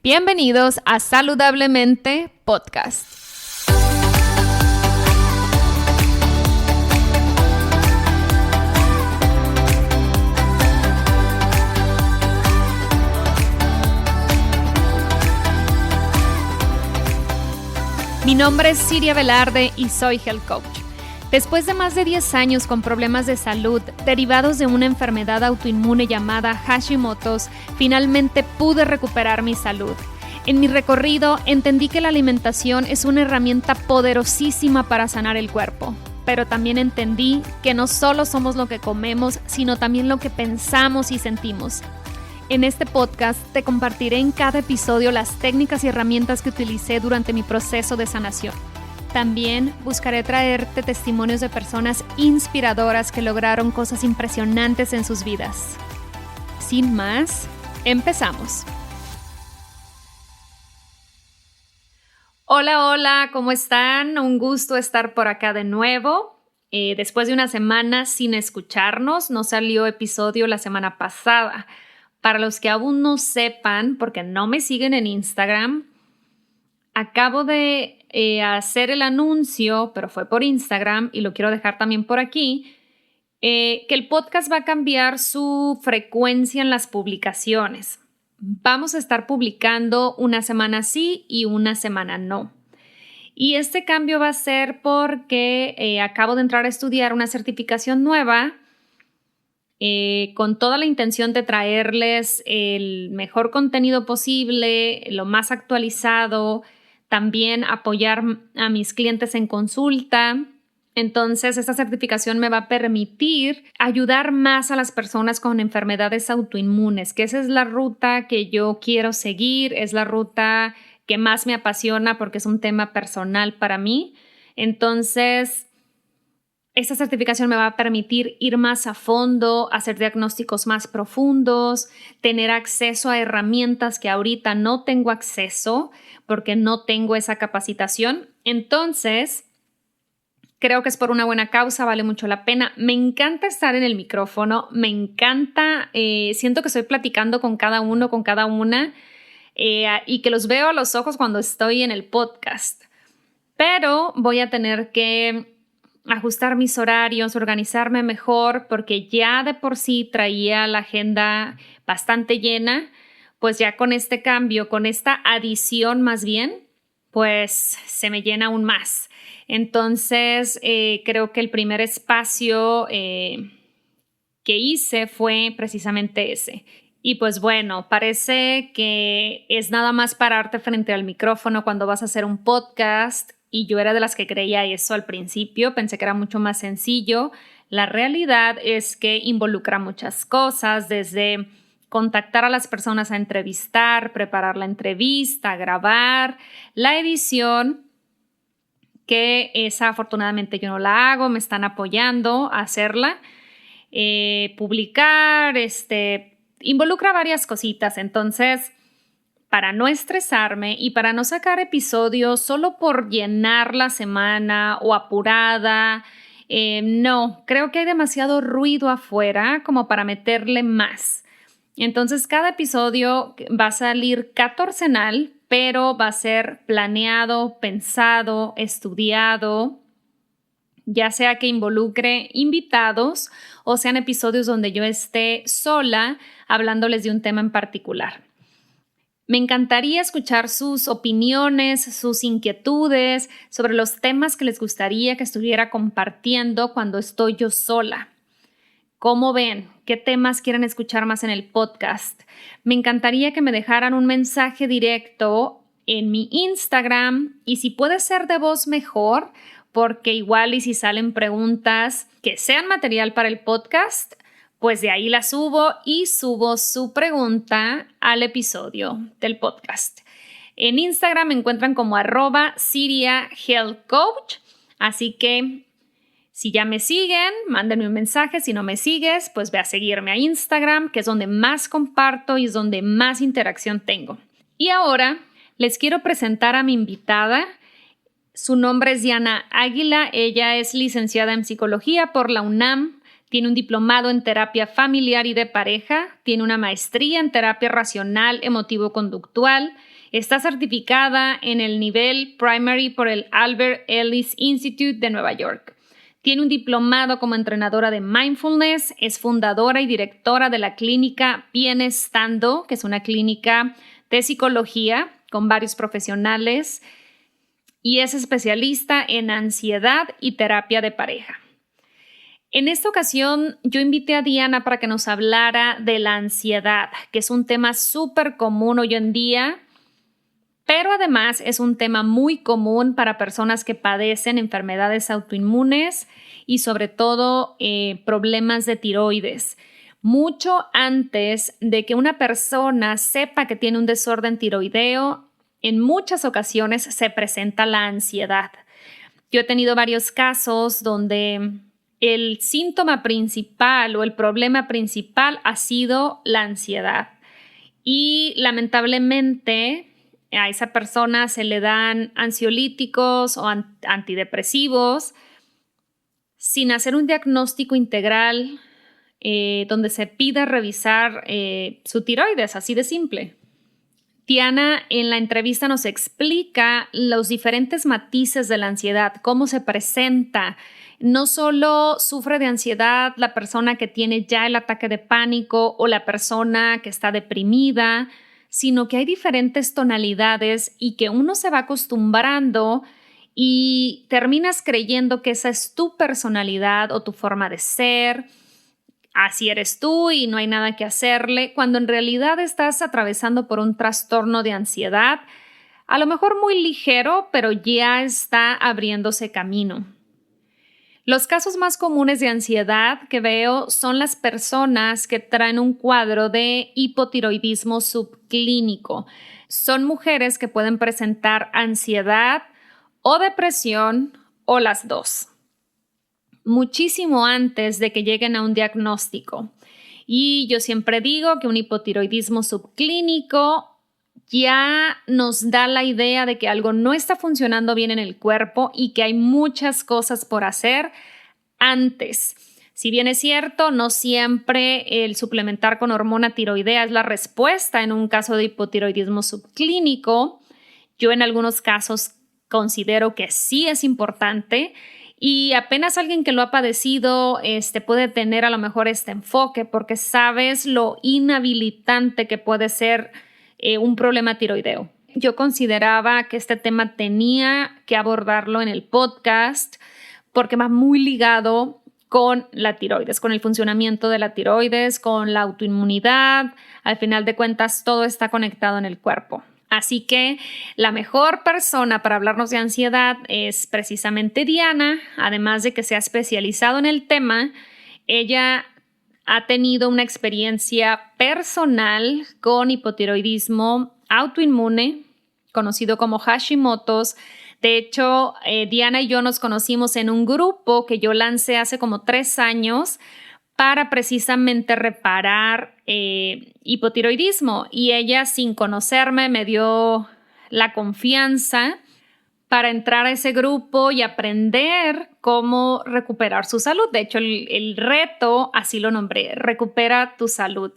Bienvenidos a Saludablemente Podcast. Mi nombre es Siria Velarde y soy Health Coach. Después de más de 10 años con problemas de salud derivados de una enfermedad autoinmune llamada Hashimoto's, finalmente pude recuperar mi salud. En mi recorrido entendí que la alimentación es una herramienta poderosísima para sanar el cuerpo, pero también entendí que no solo somos lo que comemos, sino también lo que pensamos y sentimos. En este podcast te compartiré en cada episodio las técnicas y herramientas que utilicé durante mi proceso de sanación. También buscaré traerte testimonios de personas inspiradoras que lograron cosas impresionantes en sus vidas. Sin más, empezamos. Hola, ¿cómo están? Un gusto estar por acá de nuevo. Después de una semana sin escucharnos, no salió episodio la semana pasada. Para los que aún no sepan, porque no me siguen en Instagram, acabo de hacer el anuncio, pero fue por Instagram y lo quiero dejar también por aquí, que el podcast va a cambiar su frecuencia en las publicaciones. Vamos a estar publicando una semana sí y una semana no. Y este cambio va a ser porque acabo de entrar a estudiar una certificación nueva con toda la intención de traerles el mejor contenido posible, lo más actualizado, también apoyar a mis clientes en consulta. Entonces, esta certificación me va a permitir ayudar más a las personas con enfermedades autoinmunes, que esa es la ruta que yo quiero seguir, es la ruta que más me apasiona porque es un tema personal para mí. Entonces, esta certificación me va a permitir ir más a fondo, hacer diagnósticos más profundos, tener acceso a herramientas que ahorita no tengo acceso porque no tengo esa capacitación. Entonces, creo que es por una buena causa, vale mucho la pena. Me encanta estar en el micrófono, me encanta, siento que estoy platicando con cada uno, con cada una, y que los veo a los ojos cuando estoy en el podcast. Pero voy a tener que ajustar mis horarios, organizarme mejor, porque ya de por sí traía la agenda bastante llena, pues ya con este cambio, con esta adición más bien, pues se me llena aún más. Entonces, creo que el primer espacio que hice fue precisamente ese. Y pues bueno, parece que es nada más pararte frente al micrófono cuando vas a hacer un podcast. Y yo era de las que creía eso al principio, pensé que era mucho más sencillo. La realidad es que involucra muchas cosas, desde contactar a las personas a entrevistar, preparar la entrevista, grabar, la edición, que esa afortunadamente yo no la hago, me están apoyando a hacerla, publicar, involucra varias cositas. Entonces, para no estresarme y para no sacar episodios solo por llenar la semana o apurada, no, creo que hay demasiado ruido afuera como para meterle más. Entonces, cada episodio va a salir catorcenal, pero va a ser planeado, pensado, estudiado, ya sea que involucre invitados o sean episodios donde yo esté sola hablándoles de un tema en particular. Me encantaría escuchar sus opiniones, sus inquietudes sobre los temas que les gustaría que estuviera compartiendo cuando estoy yo sola. ¿Cómo ven? ¿Qué temas quieren escuchar más en el podcast? Me encantaría que me dejaran un mensaje directo en mi Instagram y si puede ser de voz mejor, porque igual y si salen preguntas que sean material para el podcast, pues de ahí la subo y subo su pregunta al episodio del podcast. En Instagram me encuentran como @SiriaHealthCoach, así que si ya me siguen, mándenme un mensaje. Si no me sigues, pues ve a seguirme a Instagram, que es donde más comparto y es donde más interacción tengo. Y ahora les quiero presentar a mi invitada. Su nombre es Diana Águila. Ella es licenciada en psicología por la UNAM. Tiene un diplomado en terapia familiar y de pareja, tiene una maestría en terapia racional emotivo-conductual, está certificada en el nivel primary por el Albert Ellis Institute de Nueva York. Tiene un diplomado como entrenadora de mindfulness, es fundadora y directora de la clínica Bienestando, que es una clínica de psicología con varios profesionales, y es especialista en ansiedad y terapia de pareja. En esta ocasión, yo invité a Diana para que nos hablara de la ansiedad, que es un tema súper común hoy en día, pero además es un tema muy común para personas que padecen enfermedades autoinmunes y sobre todo problemas de tiroides. Mucho antes de que una persona sepa que tiene un desorden tiroideo, en muchas ocasiones se presenta la ansiedad. Yo he tenido varios casos donde el síntoma principal o el problema principal ha sido la ansiedad. Y lamentablemente a esa persona se le dan ansiolíticos o antidepresivos sin hacer un diagnóstico integral donde se pida revisar su tiroides, así de simple. Diana en la entrevista nos explica los diferentes matices de la ansiedad, cómo se presenta. No solo sufre de ansiedad la persona que tiene ya el ataque de pánico o la persona que está deprimida, sino que hay diferentes tonalidades y que uno se va acostumbrando y terminas creyendo que esa es tu personalidad o tu forma de ser. Así eres tú y no hay nada que hacerle, cuando en realidad estás atravesando por un trastorno de ansiedad, a lo mejor muy ligero, pero ya está abriéndose camino. Los casos más comunes de ansiedad que veo son las personas que traen un cuadro de hipotiroidismo subclínico. Son mujeres que pueden presentar ansiedad o depresión o las dos, muchísimo antes de que lleguen a un diagnóstico. Y yo siempre digo que un hipotiroidismo subclínico ya nos da la idea de que algo no está funcionando bien en el cuerpo y que hay muchas cosas por hacer antes. Si bien es cierto, no siempre el suplementar con hormona tiroidea es la respuesta en un caso de hipotiroidismo subclínico, yo en algunos casos considero que sí es importante. Y apenas alguien que lo ha padecido puede tener a lo mejor este enfoque porque sabes lo inhabilitante que puede ser un problema tiroideo. Yo consideraba que este tema tenía que abordarlo en el podcast porque va muy ligado con la tiroides, con el funcionamiento de la tiroides, con la autoinmunidad. Al final de cuentas, todo está conectado en el cuerpo. Así que la mejor persona para hablarnos de ansiedad es precisamente Diana, además de que se ha especializado en el tema. Ella ha tenido una experiencia personal con hipotiroidismo autoinmune, conocido como Hashimoto's. De hecho, Diana y yo nos conocimos en un grupo que yo lancé hace como 3 años para precisamente reparar hipotiroidismo. Y ella, sin conocerme, me dio la confianza para entrar a ese grupo y aprender cómo recuperar su salud. De hecho, el reto, así lo nombré, recupera tu salud.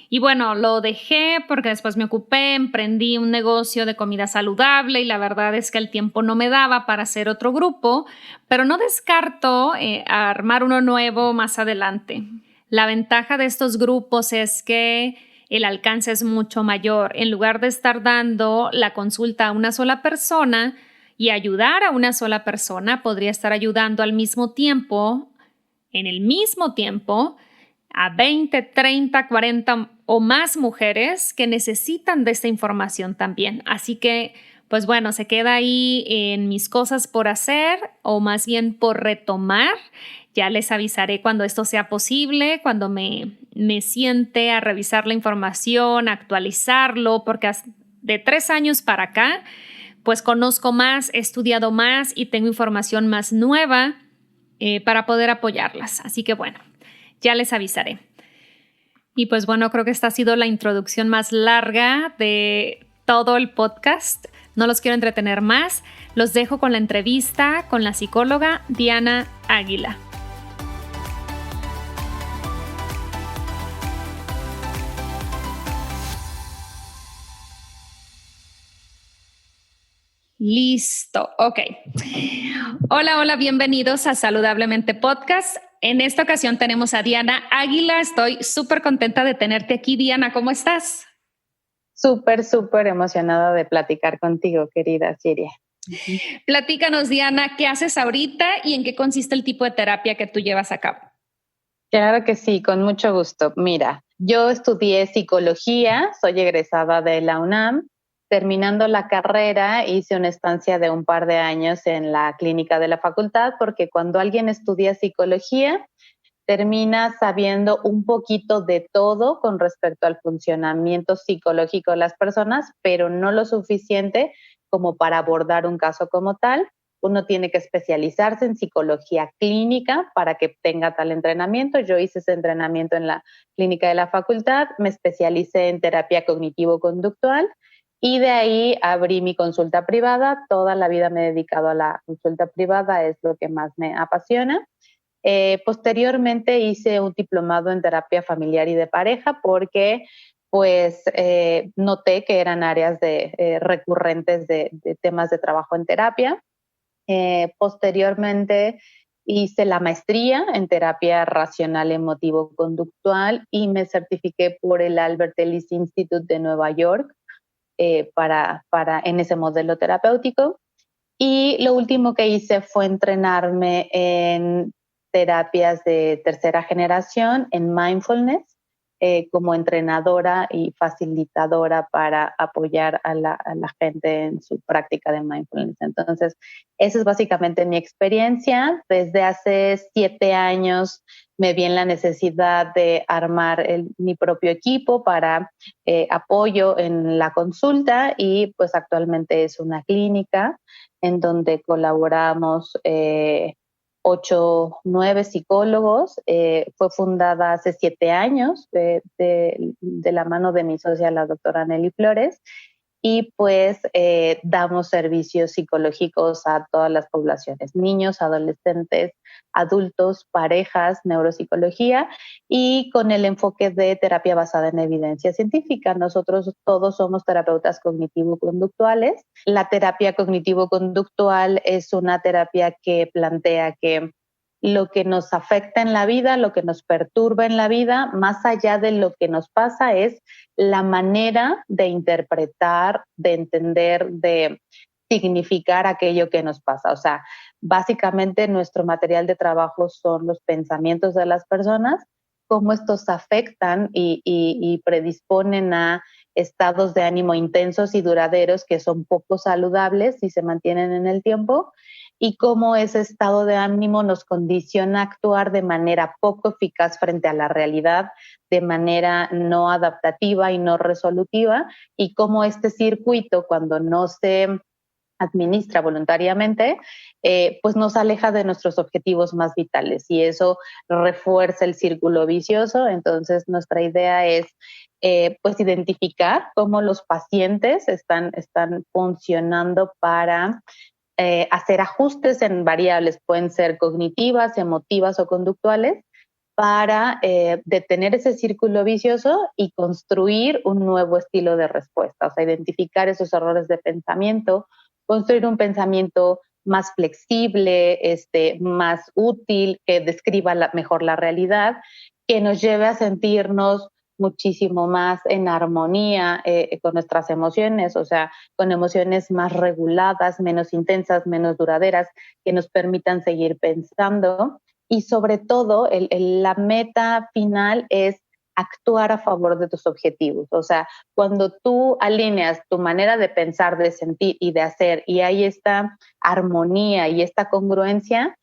Y bueno, lo dejé porque después me ocupé, emprendí un negocio de comida saludable y la verdad es que el tiempo no me daba para hacer otro grupo, pero no descarto armar uno nuevo más adelante. La ventaja de estos grupos es que el alcance es mucho mayor. En lugar de estar dando la consulta a una sola persona y ayudar a una sola persona, podría estar ayudando al mismo tiempo, en el mismo tiempo, a 20, 30, 40 o más mujeres que necesitan de esta información también. Así que, pues bueno, se queda ahí en mis cosas por hacer o más bien por retomar. Ya les avisaré cuando esto sea posible, cuando me siente a revisar la información, a actualizarlo, porque de 3 años para acá, pues conozco más, he estudiado más y tengo información más nueva para poder apoyarlas. Así que bueno, ya les avisaré. Y pues bueno, creo que esta ha sido la introducción más larga de todo el podcast. No los quiero entretener más. Los dejo con la entrevista con la psicóloga Diana Águila. Listo, ok. Hola, hola, bienvenidos a Saludablemente Podcast. En esta ocasión tenemos a Diana Águila. Estoy súper contenta de tenerte aquí. Diana, ¿cómo estás? Súper emocionada de platicar contigo, querida Siria. Platícanos, Diana, ¿qué haces ahorita y en qué consiste el tipo de terapia que tú llevas a cabo? Claro que sí, con mucho gusto. Mira, yo estudié psicología, soy egresada de la UNAM. Terminando la carrera, hice una estancia de un par de años en la clínica de la facultad, porque cuando alguien estudia psicología, termina sabiendo un poquito de todo con respecto al funcionamiento psicológico de las personas, pero no lo suficiente como para abordar un caso como tal. Uno tiene que especializarse en psicología clínica para que tenga tal entrenamiento. Yo hice ese entrenamiento en la clínica de la facultad, me especialicé en terapia cognitivo-conductual y de ahí abrí mi consulta privada. Toda la vida me he dedicado a la consulta privada, es lo que más me apasiona. Posteriormente hice un diplomado en terapia familiar y de pareja porque noté que eran áreas recurrentes de temas de trabajo en terapia. Posteriormente hice la maestría en terapia racional emotivo-conductual y me certifiqué por el Albert Ellis Institute de Nueva York en ese modelo terapéutico. Y lo último que hice fue entrenarme en terapias de tercera generación, en mindfulness, como entrenadora y facilitadora para apoyar a la gente en su práctica de mindfulness. Entonces, esa es básicamente mi experiencia. Desde hace 7 años me vi en la necesidad de armar mi propio equipo para apoyo en la consulta y pues actualmente es una clínica en donde colaboramos 8, 9 psicólogos. Fue fundada hace 7 años de la mano de mi socia, la doctora Nelly Flores, y pues damos servicios psicológicos a todas las poblaciones, niños, adolescentes, adultos, parejas, neuropsicología y con el enfoque de terapia basada en evidencia científica. Nosotros todos somos terapeutas cognitivo-conductuales. La terapia cognitivo-conductual es una terapia que plantea que lo que nos afecta en la vida, lo que nos perturba en la vida, más allá de lo que nos pasa, es la manera de interpretar, de entender, de significar aquello que nos pasa. O sea, básicamente nuestro material de trabajo son los pensamientos de las personas, cómo estos afectan y predisponen a estados de ánimo intensos y duraderos que son poco saludables y se mantienen en el tiempo, y cómo ese estado de ánimo nos condiciona a actuar de manera poco eficaz frente a la realidad, de manera no adaptativa y no resolutiva, y cómo este circuito, cuando no se administra voluntariamente, pues nos aleja de nuestros objetivos más vitales y eso refuerza el círculo vicioso. Entonces, nuestra idea es pues identificar cómo los pacientes están funcionando para hacer ajustes en variables, pueden ser cognitivas, emotivas o conductuales, para detener ese círculo vicioso y construir un nuevo estilo de respuesta, o sea, identificar esos errores de pensamiento, construir un pensamiento más flexible, más útil, que describa mejor la realidad, que nos lleve a sentirnos muchísimo más en armonía con nuestras emociones, o sea, con emociones más reguladas, menos intensas, menos duraderas, que nos permitan seguir pensando. Y sobre todo, la meta final es actuar a favor de tus objetivos. O sea, cuando tú alineas tu manera de pensar, de sentir y de hacer, y hay esta armonía y esta congruencia,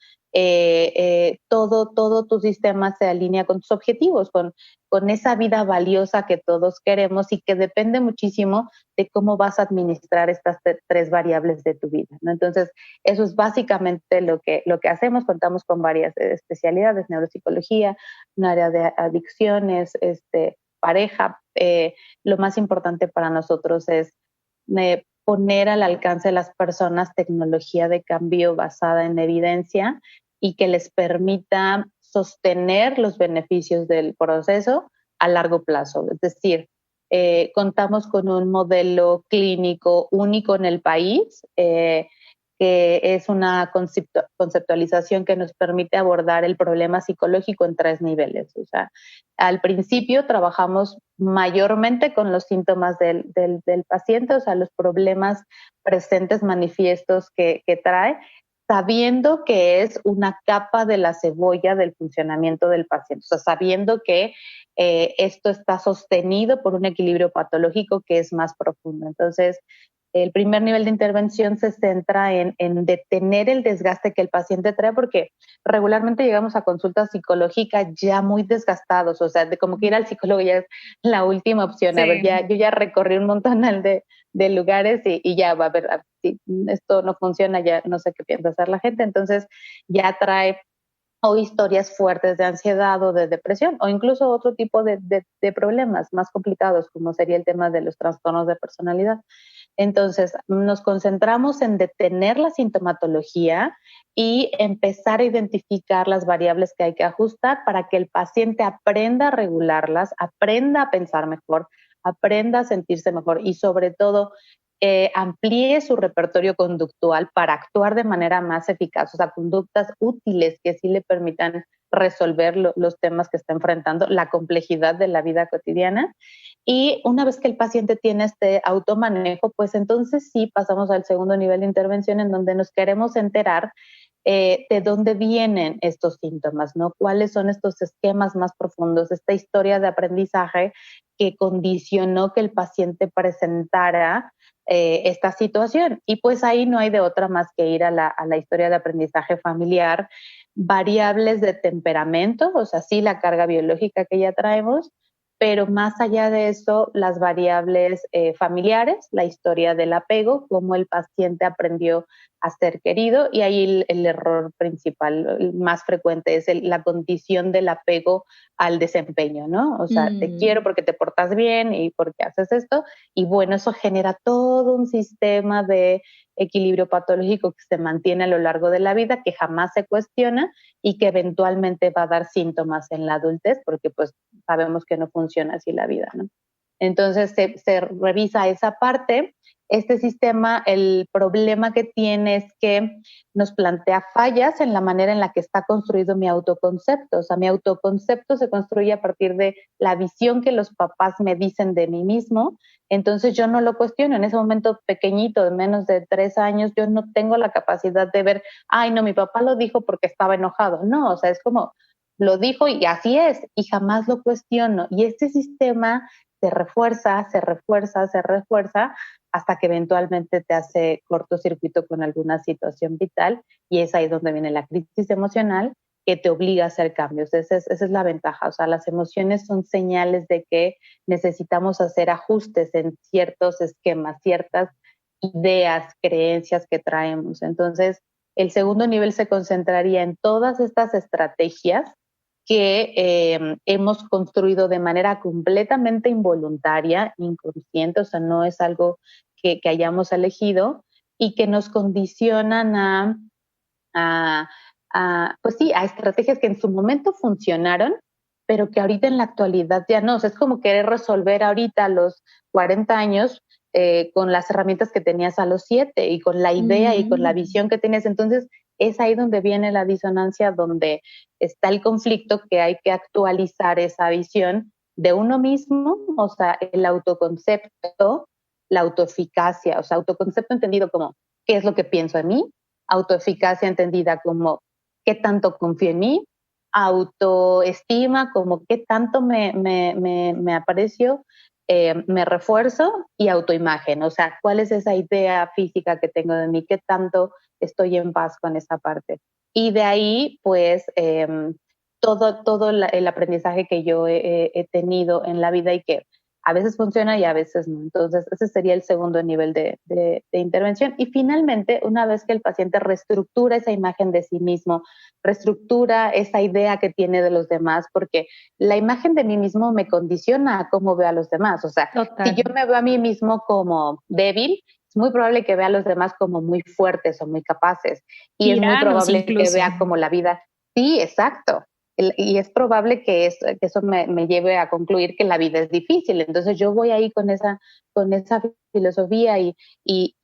todo tu sistema se alinea con tus objetivos, con esa vida valiosa que todos queremos y que depende muchísimo de cómo vas a administrar estas 3 variables de tu vida, ¿no? Entonces, eso es básicamente lo que hacemos. Contamos con varias especialidades, neuropsicología, un área de adicciones, pareja. Lo más importante para nosotros es poner al alcance de las personas tecnología de cambio basada en evidencia y que les permita sostener los beneficios del proceso a largo plazo. Es decir, Contamos con un modelo clínico único en el país, que es una conceptualización que nos permite abordar el problema psicológico en 3 niveles. O sea, al principio trabajamos mayormente con los síntomas del paciente, o sea, los problemas presentes, manifiestos que trae, sabiendo que es una capa de la cebolla del funcionamiento del paciente, o sea, sabiendo que esto está sostenido por un equilibrio patológico que es más profundo. Entonces, el primer nivel de intervención se centra en detener el desgaste que el paciente trae, porque regularmente llegamos a consultas psicológicas ya muy desgastados, o sea, de como que ir al psicólogo ya es la última opción. A ver, Sí. yo ya recorrí un montón de lugares y ya va a ver, si esto no funciona, ya no sé qué piensa hacer la gente. Entonces, ya trae o historias fuertes de ansiedad o de depresión, o incluso otro tipo de problemas más complicados, como sería el tema de los trastornos de personalidad. Entonces, nos concentramos en detener la sintomatología y empezar a identificar las variables que hay que ajustar para que el paciente aprenda a regularlas, aprenda a pensar mejor, aprenda a sentirse mejor y sobre todo amplíe su repertorio conductual para actuar de manera más eficaz, o sea, conductas útiles que sí le permitan resolver los temas que está enfrentando, la complejidad de la vida cotidiana. Y una vez que el paciente tiene este automanejo, pues entonces sí pasamos al segundo nivel de intervención en donde nos queremos enterar de dónde vienen estos síntomas, ¿no? ¿Cuáles son estos esquemas más profundos, esta historia de aprendizaje que condicionó que el paciente presentara esta situación? Y pues ahí no hay de otra más que ir a la historia de aprendizaje familiar, variables de temperamento, o sea, sí la carga biológica que ya traemos, pero más allá de eso, las variables familiares, la historia del apego, cómo el paciente aprendió a ser querido, y ahí el error principal, el más frecuente, es la condición del apego al desempeño, ¿no? O sea, te quiero porque te portas bien y porque haces esto, y bueno, eso genera todo un sistema de equilibrio patológico que se mantiene a lo largo de la vida, que jamás se cuestiona y que eventualmente va a dar síntomas en la adultez, porque pues sabemos que no funciona así la vida, ¿no? Entonces se revisa esa parte. Este sistema, el problema que tiene es que nos plantea fallas en la manera en la que está construido mi autoconcepto. O sea, mi autoconcepto se construye a partir de la visión que los papás me dicen de mí mismo. Entonces yo no lo cuestiono. En ese momento pequeñito, de menos de 3 años, yo no tengo la capacidad de ver, ay, no, mi papá lo dijo porque estaba enojado. No, o sea, es como, lo dijo y así es, y jamás lo cuestiono. Y este sistema se refuerza, se refuerza, se refuerza hasta que eventualmente te hace cortocircuito con alguna situación vital, y es ahí donde viene la crisis emocional que te obliga a hacer cambios. Esa es la ventaja. O sea, las emociones son señales de que necesitamos hacer ajustes en ciertos esquemas, ciertas ideas, creencias que traemos. Entonces, el segundo nivel se concentraría en todas estas estrategias que hemos construido de manera completamente involuntaria, inconsciente, o sea, no es algo que hayamos elegido y que nos condicionan a, pues sí, a estrategias que en su momento funcionaron, pero que ahorita en la actualidad ya no. O sea, es como querer resolver ahorita a los 40 años con las herramientas que tenías a los 7 y con la idea y con la visión que tenías. Entonces, es ahí donde viene la disonancia, donde está el conflicto, que hay que actualizar esa visión de uno mismo, o sea, el autoconcepto, la autoeficacia, o sea, autoconcepto entendido como qué es lo que pienso de mí, autoeficacia entendida como qué tanto confío en mí, autoestima como qué tanto me aprecio, me refuerzo, y autoimagen, o sea, cuál es esa idea física que tengo de mí, qué tanto estoy en paz con esa parte. Y de ahí, pues, todo el aprendizaje que yo he tenido en la vida y que a veces funciona y a veces no. Entonces, ese sería el segundo nivel de intervención. Y finalmente, una vez que el paciente reestructura esa imagen de sí mismo, reestructura esa idea que tiene de los demás, porque la imagen de mí mismo me condiciona a cómo veo a los demás. O sea, si yo Total. me veo a mí mismo como débil, es muy probable que vea a los demás como muy fuertes o muy capaces. Y es muy Tiranos probable que incluso. vea como la vida. Sí, exacto. y es probable que eso me lleve a concluir que la vida es difícil. Entonces yo voy ahí con esa filosofía y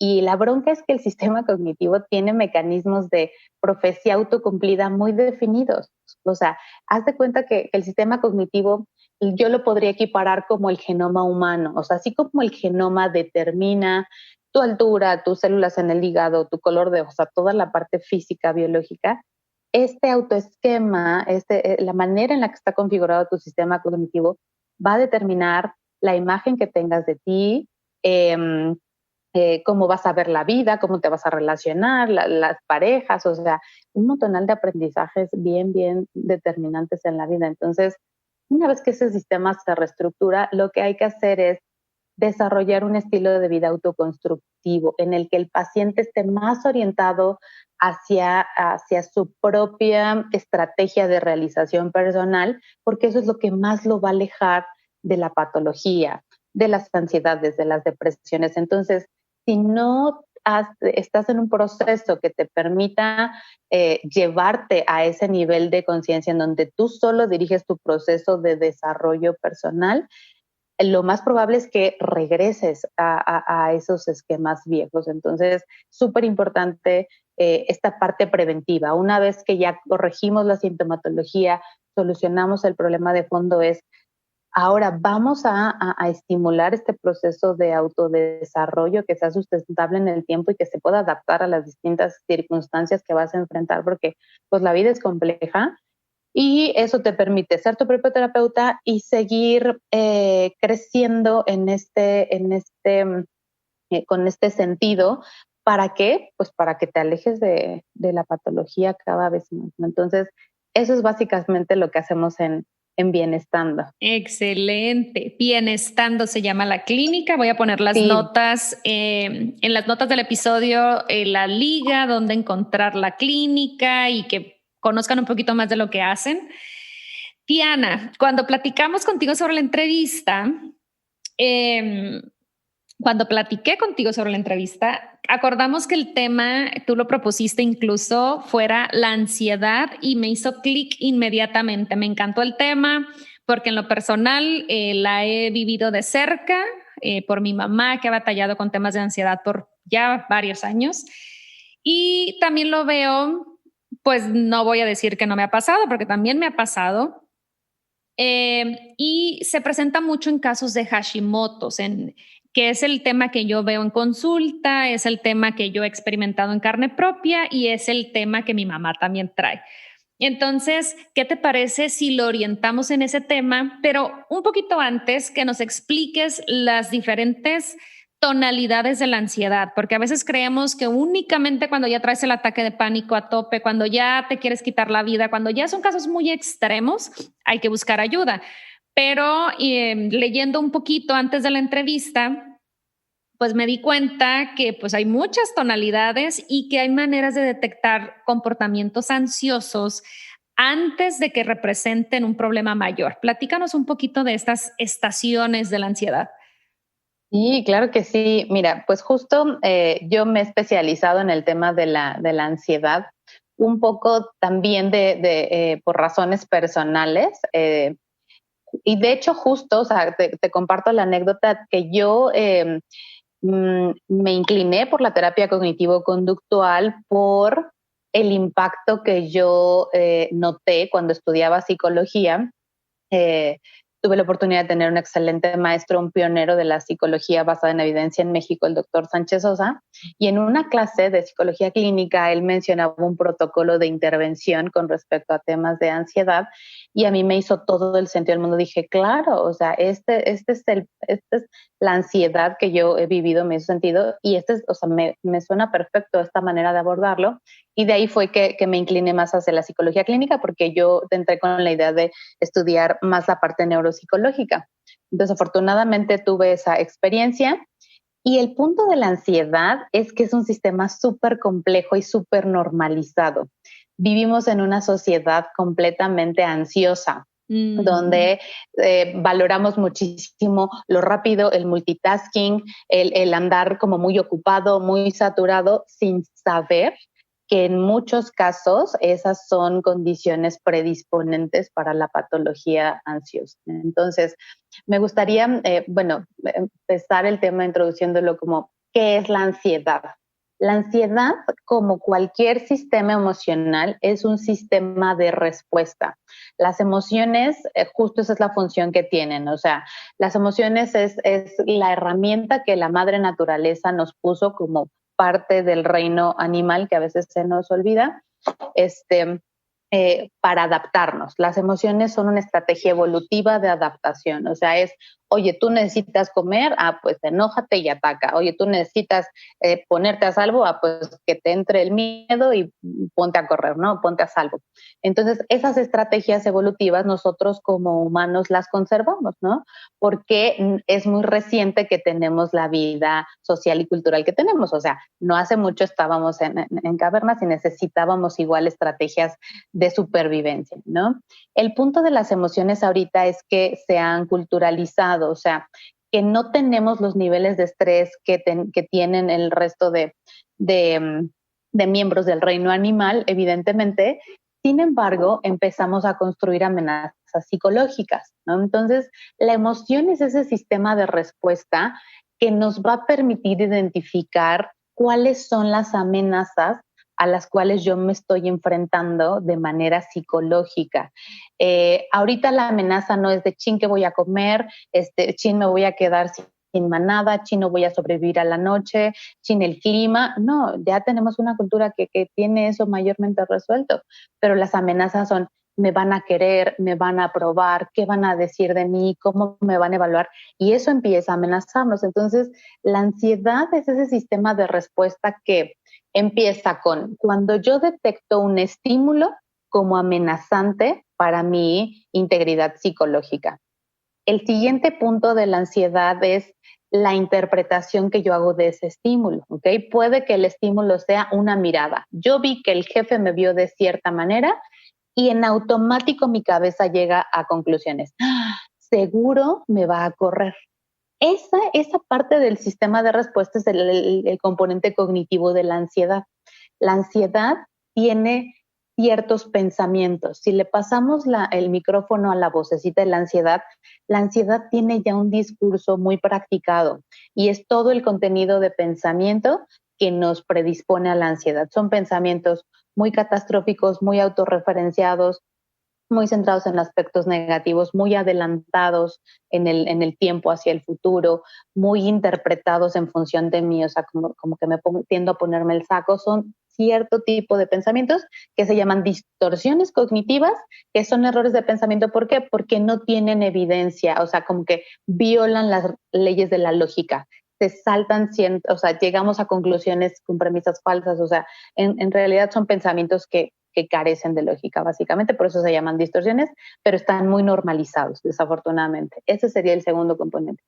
la bronca es que el sistema cognitivo tiene mecanismos de profecía autocumplida muy definidos. O sea, haz de cuenta que el sistema cognitivo yo lo podría equiparar como el genoma humano. O sea, así como el genoma determina tu altura, tus células en el hígado, tu color de ojos, o sea, toda la parte física, biológica, este autoesquema, la manera en la que está configurado tu sistema cognitivo va a determinar la imagen que tengas de ti, cómo vas a ver la vida, cómo te vas a relacionar, las parejas, o sea, un montonal de aprendizajes bien, bien determinantes en la vida. Entonces, una vez que ese sistema se reestructura, lo que hay que hacer es desarrollar un estilo de vida autoconstructivo en el que el paciente esté más orientado hacia su propia estrategia de realización personal, porque eso es lo que más lo va a alejar de la patología, de las ansiedades, de las depresiones. Entonces, si no estás en un proceso que te permita llevarte a ese nivel de conciencia en donde tú solo diriges tu proceso de desarrollo personal, lo más probable es que regreses a esos esquemas viejos. Entonces, súper importante esta parte preventiva. Una vez que ya corregimos la sintomatología, solucionamos el problema de fondo, ahora vamos a estimular este proceso de autodesarrollo que sea sustentable en el tiempo y que se pueda adaptar a las distintas circunstancias que vas a enfrentar, porque pues la vida es compleja. Y eso te permite ser tu propio terapeuta y seguir creciendo con este sentido. ¿Para qué? Pues para que te alejes de la patología cada vez más, ¿no? Entonces, eso es básicamente lo que hacemos en Bienestando. Excelente. Bienestando se llama la clínica. Voy a poner las Sí. notas, en las notas del episodio, la liga, donde encontrar la clínica y que conozcan un poquito más de lo que hacen. Diana, cuando platicamos contigo sobre la entrevista, cuando platiqué contigo sobre la entrevista, acordamos que el tema, tú lo propusiste incluso, fuera la ansiedad y me hizo clic inmediatamente. Me encantó el tema porque en lo personal la he vivido de cerca por mi mamá que ha batallado con temas de ansiedad por ya varios años. Y también lo veo, pues no voy a decir que no me ha pasado, porque también me ha pasado. Y se presenta mucho en casos de Hashimoto's, que es el tema que yo veo en consulta, es el tema que yo he experimentado en carne propia y es el tema que mi mamá también trae. Entonces, ¿qué te parece si lo orientamos en ese tema? Pero un poquito antes que nos expliques las diferentes tonalidades de la ansiedad, porque a veces creemos que únicamente cuando ya traes el ataque de pánico a tope, cuando ya te quieres quitar la vida, cuando ya son casos muy extremos, hay que buscar ayuda. Pero leyendo un poquito antes de la entrevista, pues me di cuenta que pues hay muchas tonalidades y que hay maneras de detectar comportamientos ansiosos antes de que representen un problema mayor. Platícanos un poquito de estas estaciones de la ansiedad. Sí, claro que sí. Mira, pues justo yo me he especializado en el tema de la ansiedad, un poco también por razones personales. Y de hecho, justo, o sea, te comparto la anécdota que yo me incliné por la terapia cognitivo-conductual por el impacto que yo noté cuando estudiaba psicología. Eh, Tuve la oportunidad de tener un excelente maestro, un pionero de la psicología basada en evidencia en México, el doctor Sánchez Sosa, y en una clase de psicología clínica él mencionaba un protocolo de intervención con respecto a temas de ansiedad y a mí me hizo todo el sentido del mundo. Dije, claro, o sea, esta es la ansiedad que yo he vivido, me hizo sentido y o sea, me suena perfecto esta manera de abordarlo. Y de ahí fue que me incliné más hacia la psicología clínica porque yo entré con la idea de estudiar más la parte neuropsicológica. Entonces, afortunadamente tuve esa experiencia. Y el punto de la ansiedad es que es un sistema súper complejo y súper normalizado. Vivimos en una sociedad completamente ansiosa, donde valoramos muchísimo lo rápido, el multitasking, el andar como muy ocupado, muy saturado, sin saber que en muchos casos esas son condiciones predisponentes para la patología ansiosa. Entonces, me gustaría, empezar el tema introduciéndolo como, ¿qué es la ansiedad? La ansiedad, como cualquier sistema emocional, es un sistema de respuesta. Las emociones, justo esa es la función que tienen, o sea, las emociones es la herramienta que la madre naturaleza nos puso como parte del reino animal, que a veces se nos olvida, para adaptarnos. Las emociones son una estrategia evolutiva de adaptación, o sea, es, oye, tú necesitas comer, pues enójate y ataca. Oye, tú necesitas ponerte a salvo, pues que te entre el miedo y ponte a correr, ¿no? Ponte a salvo. Entonces, esas estrategias evolutivas nosotros como humanos las conservamos, ¿no? Porque es muy reciente que tenemos la vida social y cultural que tenemos, o sea, no hace mucho estábamos en cavernas y necesitábamos igual estrategias de supervivencia, ¿no? El punto de las emociones ahorita es que se han culturalizado, o sea, que no tenemos los niveles de estrés que tienen el resto de miembros del reino animal, evidentemente. Sin embargo, empezamos a construir amenazas psicológicas, ¿no? Entonces, la emoción es ese sistema de respuesta que nos va a permitir identificar cuáles son las amenazas a las cuales yo me estoy enfrentando de manera psicológica. Ahorita la amenaza no es de chin que voy a comer, chin me voy a quedar sin manada, chin no voy a sobrevivir a la noche, chin el clima. No, ya tenemos una cultura que tiene eso mayormente resuelto, pero las amenazas son: me van a querer, me van a aprobar, qué van a decir de mí, cómo me van a evaluar, y eso empieza a amenazarnos. Entonces, la ansiedad es ese sistema de respuesta que empieza con cuando yo detecto un estímulo como amenazante para mi integridad psicológica. El siguiente punto de la ansiedad es la interpretación que yo hago de ese estímulo, ¿ok? Puede que el estímulo sea una mirada. Yo vi que el jefe me vio de cierta manera y en automático mi cabeza llega a conclusiones. Seguro me va a correr. Esa parte del sistema de respuesta es el componente cognitivo de la ansiedad. La ansiedad tiene ciertos pensamientos. Si le pasamos el micrófono a la vocecita de la ansiedad tiene ya un discurso muy practicado y es todo el contenido de pensamiento que nos predispone a la ansiedad. Son pensamientos muy catastróficos, muy autorreferenciados, muy centrados en aspectos negativos, muy adelantados en el tiempo hacia el futuro, muy interpretados en función de mí, o sea, como que tiendo a ponerme el saco. Son cierto tipo de pensamientos que se llaman distorsiones cognitivas, que son errores de pensamiento. ¿Por qué? Porque no tienen evidencia, o sea, como que violan las leyes de la lógica. Se saltan, o sea, llegamos a conclusiones con premisas falsas, o sea, en realidad son pensamientos que carecen de lógica, básicamente, por eso se llaman distorsiones, pero están muy normalizados, desafortunadamente. Ese sería el segundo componente.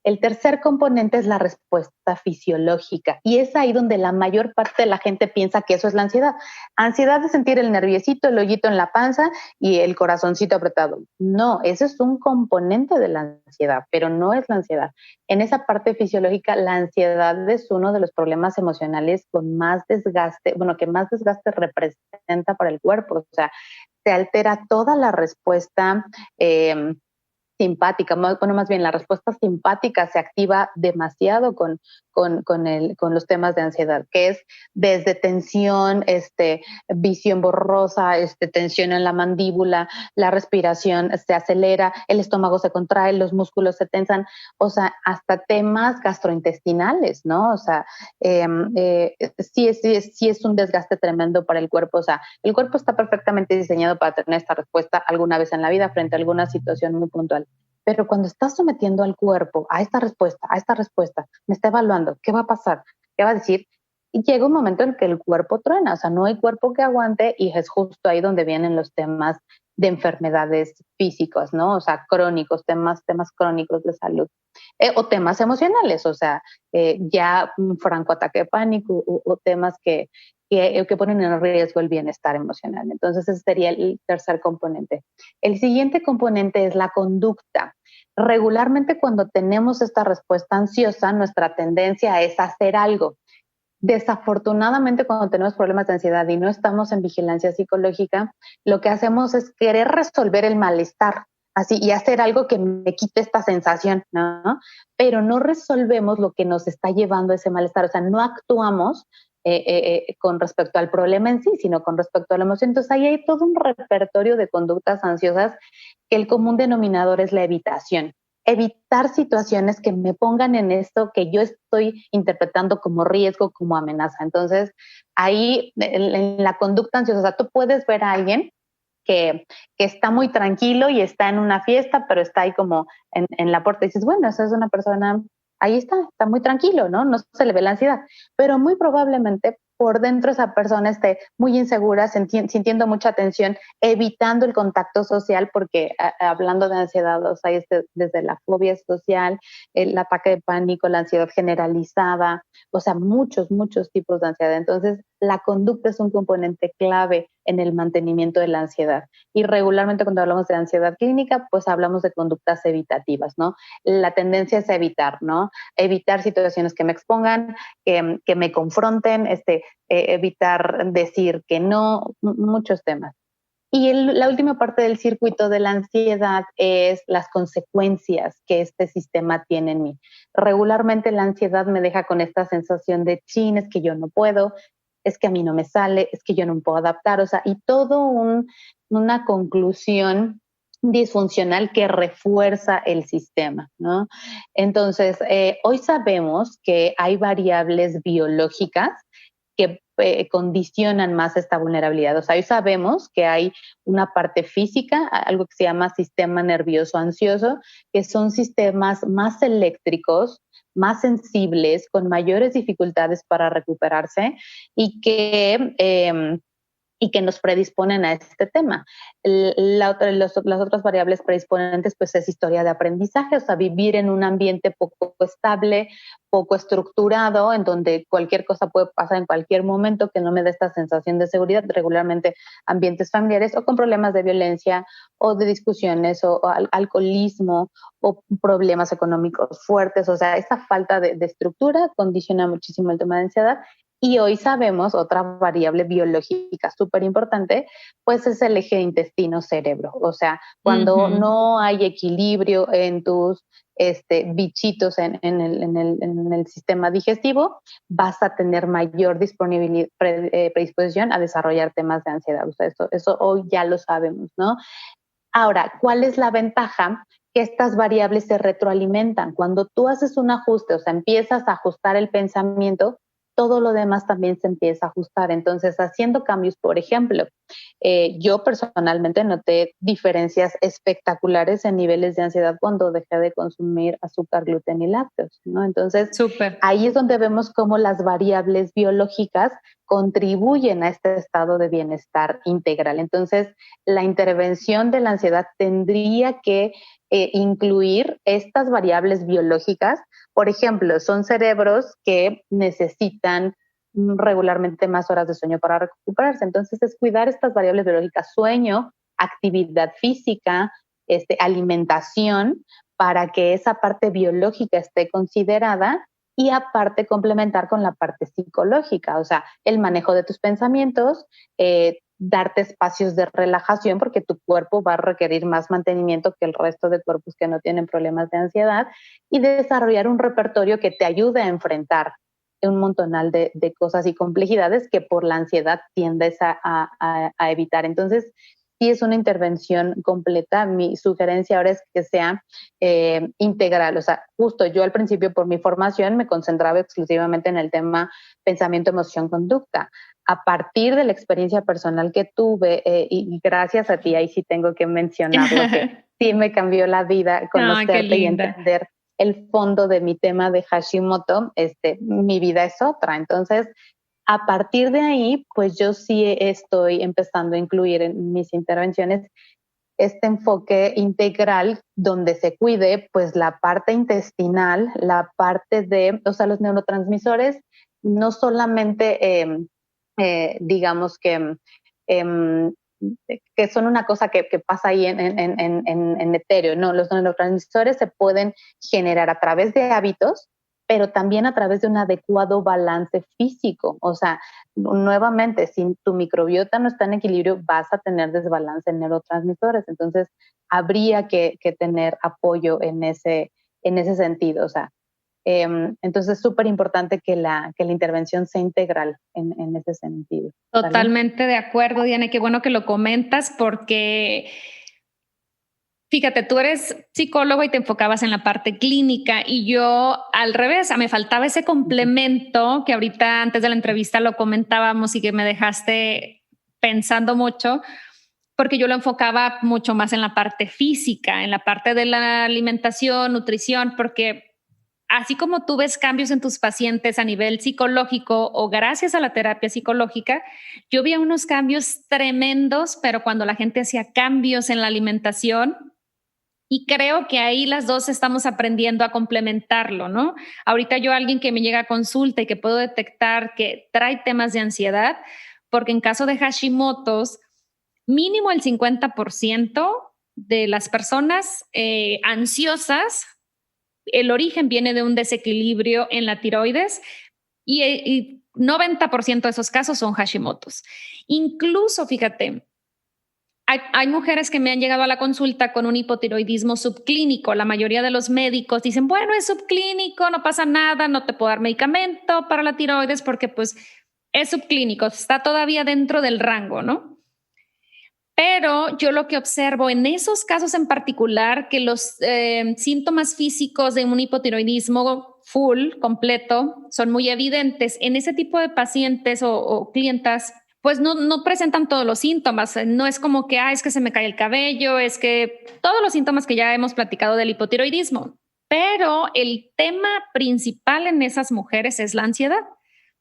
El tercer componente es la respuesta fisiológica y es ahí donde la mayor parte de la gente piensa que eso es la ansiedad. Ansiedad es sentir el nerviosito, el hoyito en la panza y el corazoncito apretado. No, ese es un componente de la ansiedad, pero no es la ansiedad. En esa parte fisiológica, la ansiedad es uno de los problemas emocionales con más desgaste, que más desgaste representa para el cuerpo. O sea, se altera toda la respuesta simpática, más bien la respuesta simpática se activa demasiado con los temas de ansiedad, que es desde tensión, visión borrosa, tensión en la mandíbula, la respiración se acelera, el estómago se contrae, los músculos se tensan, o sea, hasta temas gastrointestinales, ¿no? O sea, sí es un desgaste tremendo para el cuerpo. O sea, el cuerpo está perfectamente diseñado para tener esta respuesta alguna vez en la vida frente a alguna situación muy puntual. Pero cuando estás sometiendo al cuerpo a esta respuesta, me está evaluando, ¿qué va a pasar? ¿Qué va a decir? Y llega un momento en que el cuerpo truena, o sea, no hay cuerpo que aguante, y es justo ahí donde vienen los temas de enfermedades físicas, ¿no? O sea, crónicos, temas crónicos de salud, o temas emocionales, o sea, ya un franco ataque de pánico o temas que ponen en riesgo el bienestar emocional. Entonces, ese sería el tercer componente. El siguiente componente es la conducta. Regularmente, cuando tenemos esta respuesta ansiosa, nuestra tendencia es hacer algo. Desafortunadamente, cuando tenemos problemas de ansiedad y no estamos en vigilancia psicológica, lo que hacemos es querer resolver el malestar, así, y hacer algo que me quite esta sensación, ¿no? Pero no resolvemos lo que nos está llevando a ese malestar, o sea, no actuamos con respecto al problema en sí, sino con respecto a la emoción. Entonces, ahí hay todo un repertorio de conductas ansiosas que el común denominador es la evitación. Evitar situaciones que me pongan en esto que yo estoy interpretando como riesgo, como amenaza. Entonces, ahí en la conducta ansiosa, o sea, tú puedes ver a alguien que está muy tranquilo y está en una fiesta, pero está ahí como en la puerta y dices, bueno, esa es una persona, ahí está muy tranquilo, ¿no? No se le ve la ansiedad, pero muy probablemente por dentro esa persona esté muy insegura, sintiendo mucha tensión, evitando el contacto social, porque hablando de ansiedad, o sea, desde la fobia social, el ataque de pánico, la ansiedad generalizada, o sea, muchos tipos de ansiedad. Entonces, la conducta es un componente clave en el mantenimiento de la ansiedad. Y regularmente cuando hablamos de ansiedad clínica, pues hablamos de conductas evitativas, ¿no? La tendencia es evitar, ¿no? Evitar situaciones que me expongan, que me confronten, evitar decir que no, muchos temas. Y la última parte del circuito de la ansiedad es las consecuencias que este sistema tiene en mí. Regularmente la ansiedad me deja con esta sensación de chin, es que yo no puedo, es que a mí no me sale, es que yo no me puedo adaptar, o sea, y todo una conclusión disfuncional que refuerza el sistema, ¿no? Entonces, hoy sabemos que hay variables biológicas que condicionan más esta vulnerabilidad. O sea, hoy sabemos que hay una parte física, algo que se llama sistema nervioso ansioso, que son sistemas más eléctricos, más sensibles, con mayores dificultades para recuperarse y que nos predisponen a este tema. Las otras variables predisponentes, pues es historia de aprendizaje, o sea, vivir en un ambiente poco estable, poco estructurado, en donde cualquier cosa puede pasar en cualquier momento, que no me dé esta sensación de seguridad, regularmente ambientes familiares o con problemas de violencia o de discusiones o alcoholismo o problemas económicos fuertes, o sea, esa falta de estructura condiciona muchísimo el tema de ansiedad. Y hoy sabemos otra variable biológica súper importante, pues es el eje intestino-cerebro. O sea, cuando no hay equilibrio en tus bichitos en el sistema digestivo, vas a tener mayor predisposición a desarrollar temas de ansiedad. O sea, eso hoy ya lo sabemos, ¿no? Ahora, ¿cuál es la ventaja? Que estas variables se retroalimentan. Cuando tú haces un ajuste, o sea, empiezas a ajustar el pensamiento, todo lo demás también se empieza a ajustar. Entonces, haciendo cambios, por ejemplo, yo personalmente noté diferencias espectaculares en niveles de ansiedad cuando dejé de consumir azúcar, gluten y lácteos, ¿no? Entonces, Súper. ahí es donde vemos cómo las variables biológicas contribuyen a este estado de bienestar integral. Entonces, la intervención de la ansiedad tendría que incluir estas variables biológicas. Por ejemplo, son cerebros que necesitan regularmente más horas de sueño para recuperarse. Entonces, es cuidar estas variables biológicas, sueño, actividad física, alimentación, para que esa parte biológica esté considerada y aparte complementar con la parte psicológica, o sea, el manejo de tus pensamientos, darte espacios de relajación porque tu cuerpo va a requerir más mantenimiento que el resto de cuerpos que no tienen problemas de ansiedad y desarrollar un repertorio que te ayude a enfrentar un montonal de cosas y complejidades que por la ansiedad tiendes a evitar. Entonces, sí es una intervención completa. Mi sugerencia ahora es que sea integral. O sea, justo yo al principio por mi formación me concentraba exclusivamente en el tema pensamiento, emoción, conducta. A partir de la experiencia personal que tuve, y gracias a ti, ahí sí tengo que mencionarlo, que sí me cambió la vida Ay, qué conocerte y linda. entender el fondo de mi tema de Hashimoto, mi vida es otra. Entonces, a partir de ahí, pues yo sí estoy empezando a incluir en mis intervenciones este enfoque integral donde se cuide pues la parte intestinal, la parte de, o sea, los neurotransmisores, no solamente digamos que son una cosa que pasa ahí en etéreo, no, los neurotransmisores se pueden generar a través de hábitos pero también a través de un adecuado balance físico. O sea, nuevamente, si tu microbiota no está en equilibrio, vas a tener desbalance en neurotransmisores. Entonces, habría que tener apoyo en ese sentido. O sea, entonces es súper importante que la intervención sea integral en ese sentido. ¿Sale? Totalmente de acuerdo, Diana. Qué bueno que lo comentas porque fíjate, tú eres psicólogo y te enfocabas en la parte clínica y yo al revés, me faltaba ese complemento que ahorita antes de la entrevista lo comentábamos y que me dejaste pensando mucho, porque yo lo enfocaba mucho más en la parte física, en la parte de la alimentación, nutrición, porque así como tú ves cambios en tus pacientes a nivel psicológico o gracias a la terapia psicológica, yo vi unos cambios tremendos, pero cuando la gente hacía cambios en la alimentación, y creo que ahí las dos estamos aprendiendo a complementarlo, ¿no? Ahorita yo, alguien que me llega a consulta y que puedo detectar que trae temas de ansiedad, porque en caso de Hashimoto's, mínimo el 50% de las personas ansiosas, el origen viene de un desequilibrio en la tiroides y 90% de esos casos son Hashimoto's. Incluso, fíjate, hay mujeres que me han llegado a la consulta con un hipotiroidismo subclínico. La mayoría de los médicos dicen, bueno, es subclínico, no pasa nada, no te puedo dar medicamento para la tiroides porque pues es subclínico, está todavía dentro del rango, ¿no? Pero yo lo que observo en esos casos en particular, que los síntomas físicos de un hipotiroidismo full, completo, son muy evidentes en ese tipo de pacientes o clientas, pues no presentan todos los síntomas. No es como que, es que se me cae el cabello, es que todos los síntomas que ya hemos platicado del hipotiroidismo. Pero el tema principal en esas mujeres es la ansiedad.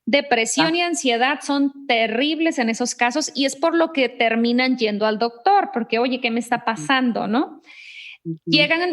Depresión y ansiedad son terribles en esos casos y es por lo que terminan yendo al doctor, porque, oye, ¿qué me está pasando? ¿No?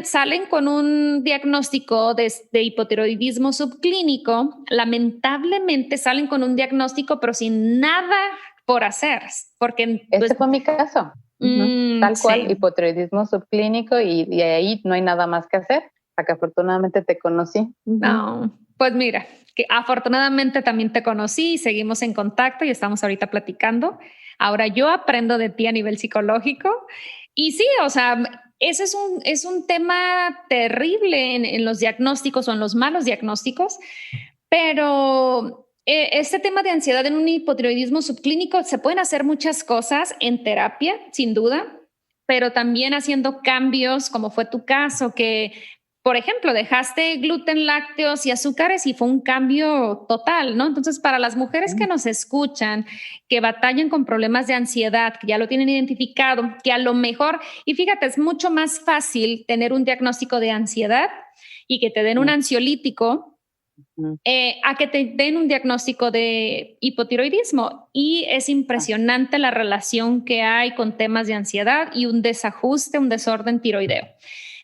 Salen con un diagnóstico de hipotiroidismo subclínico, lamentablemente salen con un diagnóstico pero sin nada por hacer, porque Ese fue mi caso. Tal cual, sí. hipotiroidismo subclínico y ahí no hay nada más que hacer, hasta que afortunadamente te conocí. No, pues mira, que afortunadamente también te conocí y seguimos en contacto y estamos ahorita platicando. Ahora yo aprendo de ti a nivel psicológico y sí, o sea, ese es un tema terrible en los diagnósticos o en los malos diagnósticos, pero este tema de ansiedad en un hipotiroidismo subclínico se pueden hacer muchas cosas en terapia, sin duda, pero también haciendo cambios, como fue tu caso, que por ejemplo, dejaste gluten, lácteos y azúcares y fue un cambio total, ¿no? Entonces, para las mujeres que nos escuchan, que batallan con problemas de ansiedad, que ya lo tienen identificado, que a lo mejor, y fíjate, es mucho más fácil tener un diagnóstico de ansiedad y que te den un ansiolítico a que te den un diagnóstico de hipotiroidismo. Y es impresionante la relación que hay con temas de ansiedad y un desajuste, un desorden tiroideo.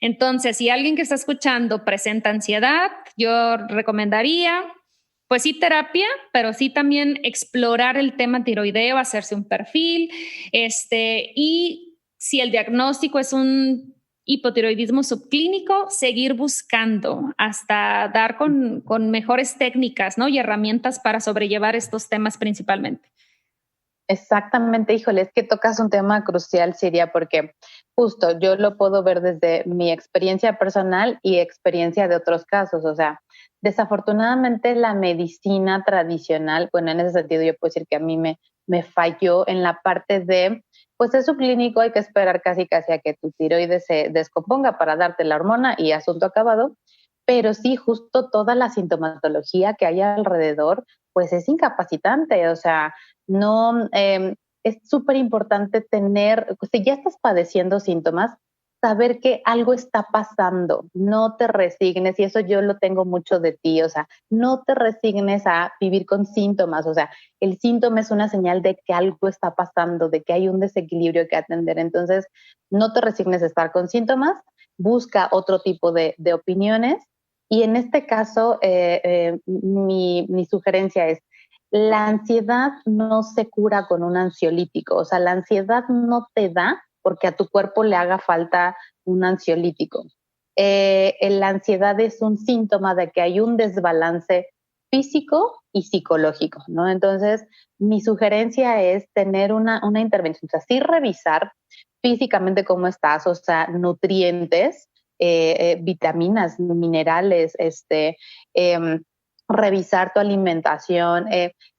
Entonces, si alguien que está escuchando presenta ansiedad, yo recomendaría, pues sí, terapia, pero sí también explorar el tema tiroideo, hacerse un perfil, y si el diagnóstico es un hipotiroidismo subclínico, seguir buscando hasta dar con mejores técnicas, ¿no? Y herramientas para sobrellevar estos temas principalmente. Exactamente, híjole, es que tocas un tema crucial, Siria, porque justo yo lo puedo ver desde mi experiencia personal y experiencia de otros casos. O sea, desafortunadamente la medicina tradicional, bueno, en ese sentido yo puedo decir que a mí me falló en la parte de, pues es subclínico, hay que esperar casi a que tu tiroides se descomponga para darte la hormona y asunto acabado. Pero sí, justo toda la sintomatología que hay alrededor, pues es incapacitante. O sea, no, es súper importante tener, si ya estás padeciendo síntomas, saber que algo está pasando, no te resignes, y eso yo lo tengo mucho de ti. O sea, no te resignes a vivir con síntomas. O sea, el síntoma es una señal de que algo está pasando, de que hay un desequilibrio que atender. Entonces, no te resignes a estar con síntomas, busca otro tipo de opiniones. Y en este caso, mi sugerencia es, la ansiedad no se cura con un ansiolítico. O sea, la ansiedad no te da porque a tu cuerpo le haga falta un ansiolítico. la ansiedad es un síntoma de que hay un desbalance físico y psicológico, ¿no? Entonces, mi sugerencia es tener una intervención, o sea, sí revisar físicamente cómo estás, o sea, nutrientes, vitaminas, minerales, revisar tu alimentación,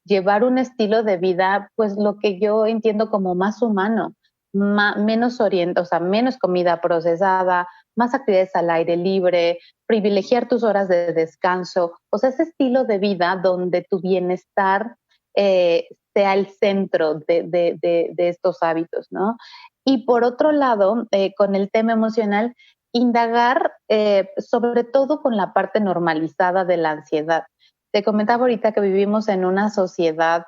llevar un estilo de vida, pues lo que yo entiendo como más humano, menos o sea, menos comida procesada, más actividades al aire libre, privilegiar tus horas de descanso, o sea, ese estilo de vida donde tu bienestar sea el centro de estos hábitos, ¿no? Y por otro lado, con el tema emocional, indagar sobre todo con la parte normalizada de la ansiedad. Te comentaba ahorita que vivimos en una sociedad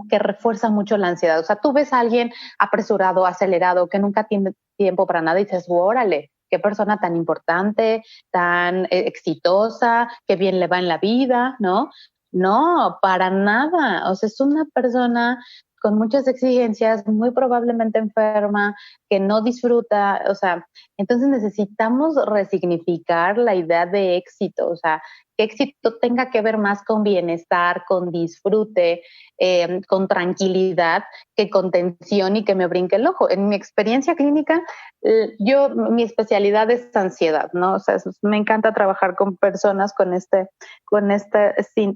que refuerza mucho la ansiedad. O sea, tú ves a alguien apresurado, acelerado, que nunca tiene tiempo para nada y dices, órale, qué persona tan importante, tan exitosa, qué bien le va en la vida, ¿no? No, para nada. O sea, es una persona con muchas exigencias, muy probablemente enferma, que no disfruta, o sea, entonces necesitamos resignificar la idea de éxito, o sea, que éxito tenga que ver más con bienestar, con disfrute, con tranquilidad, que con tensión y que me brinque el ojo. En mi experiencia clínica, mi especialidad es ansiedad, ¿no? O sea, me encanta trabajar con personas con esta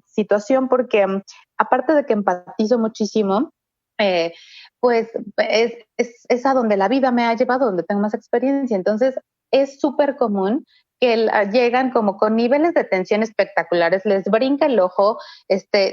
situación porque aparte de que empatizo muchísimo, eh, pues es a donde la vida me ha llevado, donde tengo más experiencia. Entonces, es súper común que llegan como con niveles de tensión espectaculares, les brinca el ojo,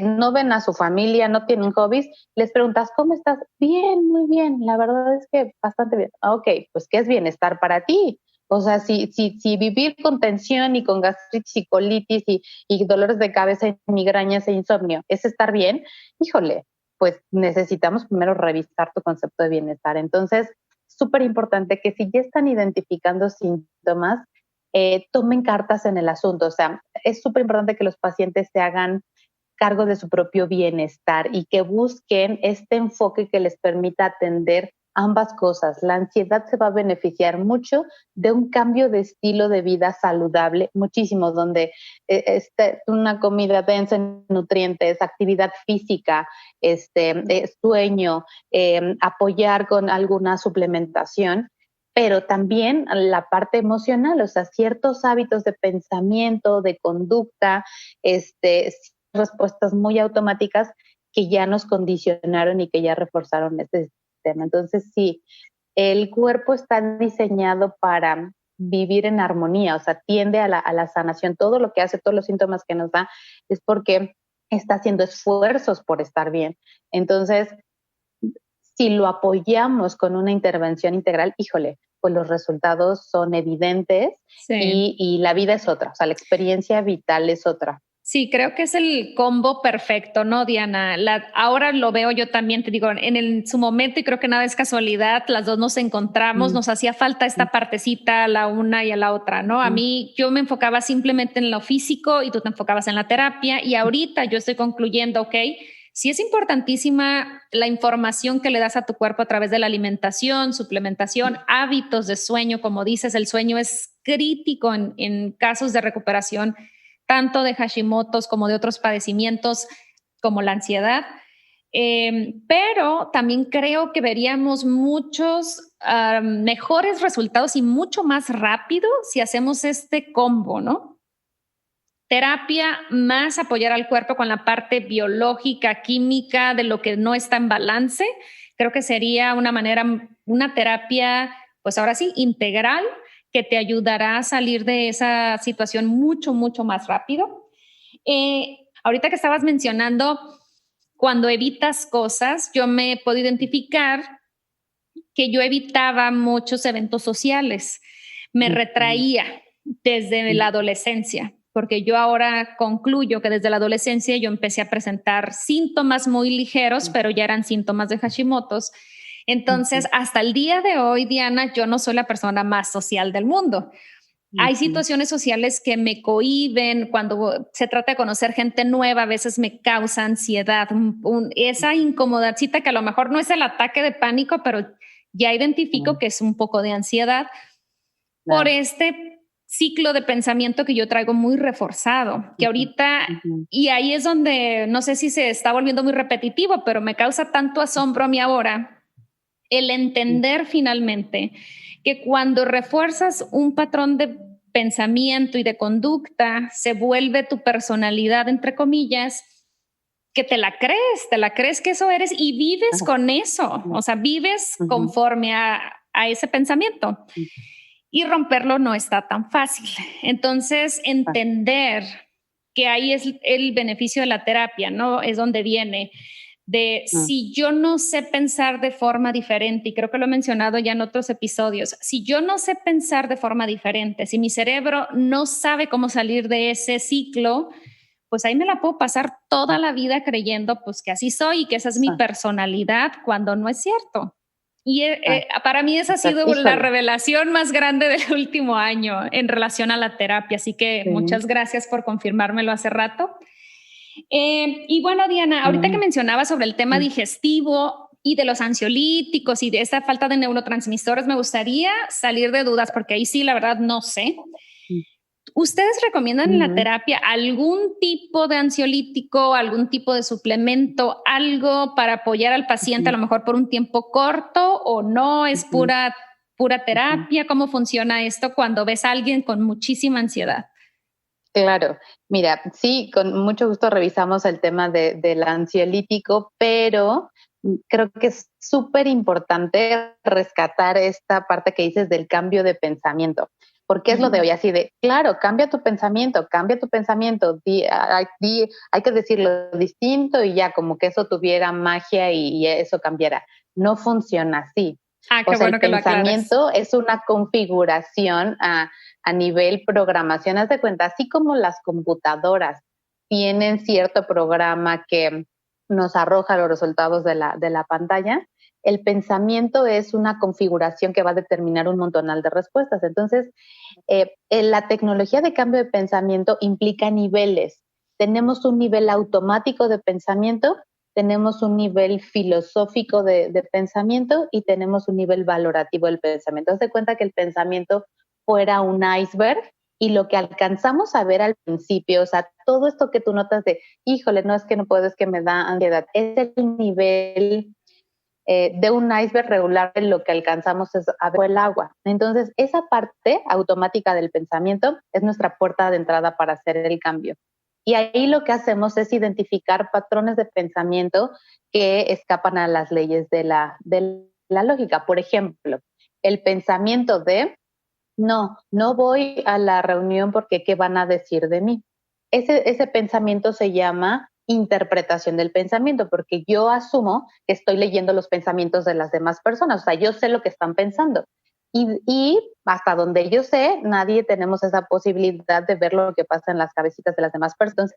no ven a su familia, no tienen hobbies, les preguntas, ¿cómo estás? Bien, muy bien, la verdad es que bastante bien. Ok, pues ¿qué es bienestar para ti? O sea, si vivir con tensión y con gastritis y colitis y dolores de cabeza y migrañas e insomnio es estar bien, híjole, pues necesitamos primero revisar tu concepto de bienestar. Entonces, súper importante que si ya están identificando síntomas, tomen cartas en el asunto. O sea, es súper importante que los pacientes se hagan cargo de su propio bienestar y que busquen este enfoque que les permita atender ambas cosas. La ansiedad se va a beneficiar mucho de un cambio de estilo de vida saludable, muchísimo, donde una comida densa en nutrientes, actividad física, sueño, apoyar con alguna suplementación, pero también la parte emocional, o sea, ciertos hábitos de pensamiento, de conducta, respuestas muy automáticas que ya nos condicionaron y que ya reforzaron este sistema. Entonces, sí, el cuerpo está diseñado para vivir en armonía, o sea, tiende a la sanación. Todo lo que hace, todos los síntomas que nos da, es porque está haciendo esfuerzos por estar bien. Entonces, si lo apoyamos con una intervención integral, híjole, pues los resultados son evidentes Sí. y la vida es otra, o sea, la experiencia vital es otra. Sí, creo que es el combo perfecto, ¿no, Diana? Ahora lo veo yo también, te digo, su momento, y creo que nada es casualidad, las dos nos encontramos, nos hacía falta esta partecita a la una y a la otra, ¿no? A mí, yo me enfocaba simplemente en lo físico y tú te enfocabas en la terapia, y ahorita yo estoy concluyendo, ok, sí es importantísima la información que le das a tu cuerpo a través de la alimentación, suplementación, hábitos de sueño, como dices, el sueño es crítico en casos de recuperación tanto de Hashimoto's como de otros padecimientos como la ansiedad. Pero también creo que veríamos muchos mejores resultados y mucho más rápido si hacemos este combo, ¿no? Terapia más apoyar al cuerpo con la parte biológica, química, de lo que no está en balance. Creo que sería una terapia, pues ahora sí, integral, que te ayudará a salir de esa situación mucho, mucho más rápido. Ahorita que estabas mencionando, cuando evitas cosas, yo me puedo identificar que yo evitaba muchos eventos sociales, me retraía desde la adolescencia, porque yo ahora concluyo que desde la adolescencia yo empecé a presentar síntomas muy ligeros, pero ya eran síntomas de Hashimoto's. Entonces, hasta el día de hoy, Diana, yo no soy la persona más social del mundo. Hay situaciones sociales que me cohíben, cuando se trata de conocer gente nueva, a veces me causa ansiedad, esa incomodadcita que a lo mejor no es el ataque de pánico, pero ya identifico que es un poco de ansiedad por este ciclo de pensamiento que yo traigo muy reforzado, que ahorita, y ahí es donde no sé si se está volviendo muy repetitivo, pero me causa tanto asombro a mí ahora el entender finalmente que cuando refuerzas un patrón de pensamiento y de conducta, se vuelve tu personalidad, entre comillas, que te la crees que eso eres y vives con eso, o sea, vives conforme a ese pensamiento. Y romperlo no está tan fácil. Entonces, entender que ahí es el beneficio de la terapia, ¿no? Es donde viene de si yo no sé pensar de forma diferente, y creo que lo he mencionado ya en otros episodios, si yo no sé pensar de forma diferente, si mi cerebro no sabe cómo salir de ese ciclo, pues ahí me la puedo pasar toda la vida creyendo pues que así soy y que esa es mi personalidad cuando no es cierto. Y para mí esa ha sido la revelación más grande del último año en relación a la terapia, así que muchas gracias por confirmármelo hace rato. Y bueno, Diana, ahorita que mencionabas sobre el tema digestivo y de los ansiolíticos y de esta falta de neurotransmisores, me gustaría salir de dudas porque ahí sí, la verdad, no sé. ¿Ustedes recomiendan en la terapia algún tipo de ansiolítico, algún tipo de suplemento, algo para apoyar al paciente a lo mejor por un tiempo corto o no? ¿Es pura terapia? ¿Cómo funciona esto cuando ves a alguien con muchísima ansiedad? Claro, mira, sí, con mucho gusto revisamos el tema del ansiolítico, pero creo que es súper importante rescatar esta parte que dices del cambio de pensamiento, porque es lo de hoy, así de, claro, cambia tu pensamiento, hay que decirlo distinto y ya como que eso tuviera magia y eso cambiara. No funciona así. Qué O sea, bueno el que lo aclaras. pensamiento es una configuración a nivel programación. Haz de cuenta, así como las computadoras tienen cierto programa que nos arroja los resultados de la pantalla, el pensamiento es una configuración que va a determinar un montonal de respuestas. Entonces, la tecnología de cambio de pensamiento implica niveles. Tenemos un nivel automático de pensamiento, tenemos un nivel filosófico de pensamiento y tenemos un nivel valorativo del pensamiento. Haz de cuenta que el pensamiento fuera un iceberg y lo que alcanzamos a ver al principio, o sea, todo esto que tú notas de, híjole, no es que no puedo, es que me da ansiedad, es el nivel de un iceberg regular, lo que alcanzamos es a ver el agua. Entonces, esa parte automática del pensamiento es nuestra puerta de entrada para hacer el cambio. Y ahí lo que hacemos es identificar patrones de pensamiento que escapan a las leyes de la lógica. Por ejemplo, el pensamiento de, no voy a la reunión porque ¿qué van a decir de mí? Ese pensamiento se llama interpretación del pensamiento, porque yo asumo que estoy leyendo los pensamientos de las demás personas, o sea, yo sé lo que están pensando. Y hasta donde yo sé, nadie tenemos esa posibilidad de ver lo que pasa en las cabecitas de las demás personas.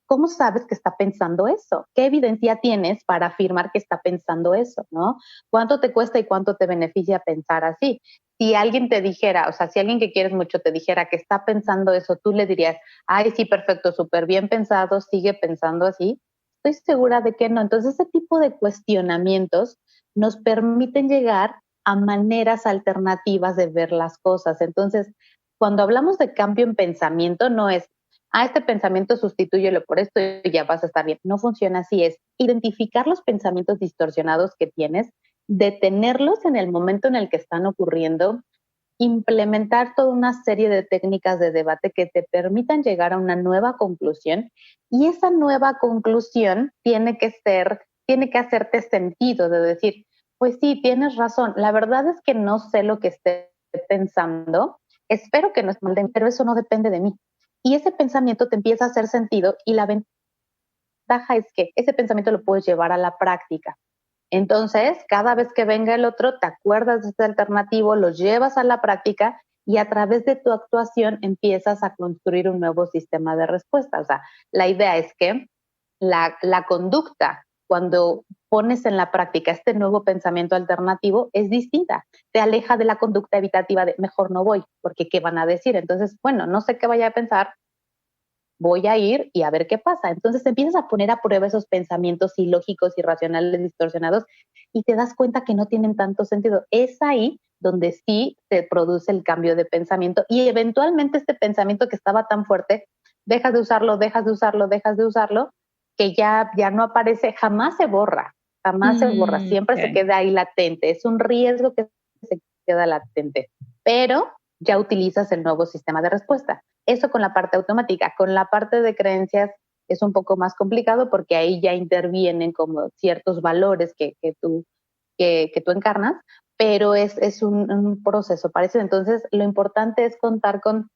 ¿Cómo sabes que está pensando eso? ¿Qué evidencia tienes para afirmar que está pensando eso, no? ¿Cuánto te cuesta y cuánto te beneficia pensar así? Si alguien te dijera, o sea, si alguien que quieres mucho te dijera que está pensando eso, tú le dirías, ay, sí, perfecto, súper bien pensado, sigue pensando así. Estoy segura de que no. Entonces, ese tipo de cuestionamientos nos permiten llegar a maneras alternativas de ver las cosas. Entonces, cuando hablamos de cambio en pensamiento, no es, este pensamiento sustitúyelo por esto y ya vas a estar bien. No funciona así, es identificar los pensamientos distorsionados que tienes, detenerlos en el momento en el que están ocurriendo, implementar toda una serie de técnicas de debate que te permitan llegar a una nueva conclusión y esa nueva conclusión tiene que hacerte sentido de decir, pues sí, tienes razón, la verdad es que no sé lo que esté pensando, espero que no esté mal, pero eso no depende de mí. Y ese pensamiento te empieza a hacer sentido y la ventaja es que ese pensamiento lo puedes llevar a la práctica. Entonces, cada vez que venga el otro, te acuerdas de este alternativo, lo llevas a la práctica y a través de tu actuación empiezas a construir un nuevo sistema de respuesta. O sea, la idea es que la conducta, cuando pones en la práctica este nuevo pensamiento alternativo, es distinta. Te aleja de la conducta evitativa de mejor no voy, porque ¿qué van a decir? Entonces, bueno, no sé qué vaya a pensar, voy a ir y a ver qué pasa. Entonces empiezas a poner a prueba esos pensamientos ilógicos, irracionales, distorsionados y te das cuenta que no tienen tanto sentido. Es ahí donde sí se produce el cambio de pensamiento y eventualmente este pensamiento que estaba tan fuerte, dejas de usarlo, que ya no aparece, jamás se borra, siempre se queda ahí latente. Es un riesgo que se queda latente, pero ya utilizas el nuevo sistema de respuesta. Eso con la parte automática. Con la parte de creencias es un poco más complicado porque ahí ya intervienen como ciertos valores que tú encarnas, pero es un proceso parecido. Entonces, lo importante es contar con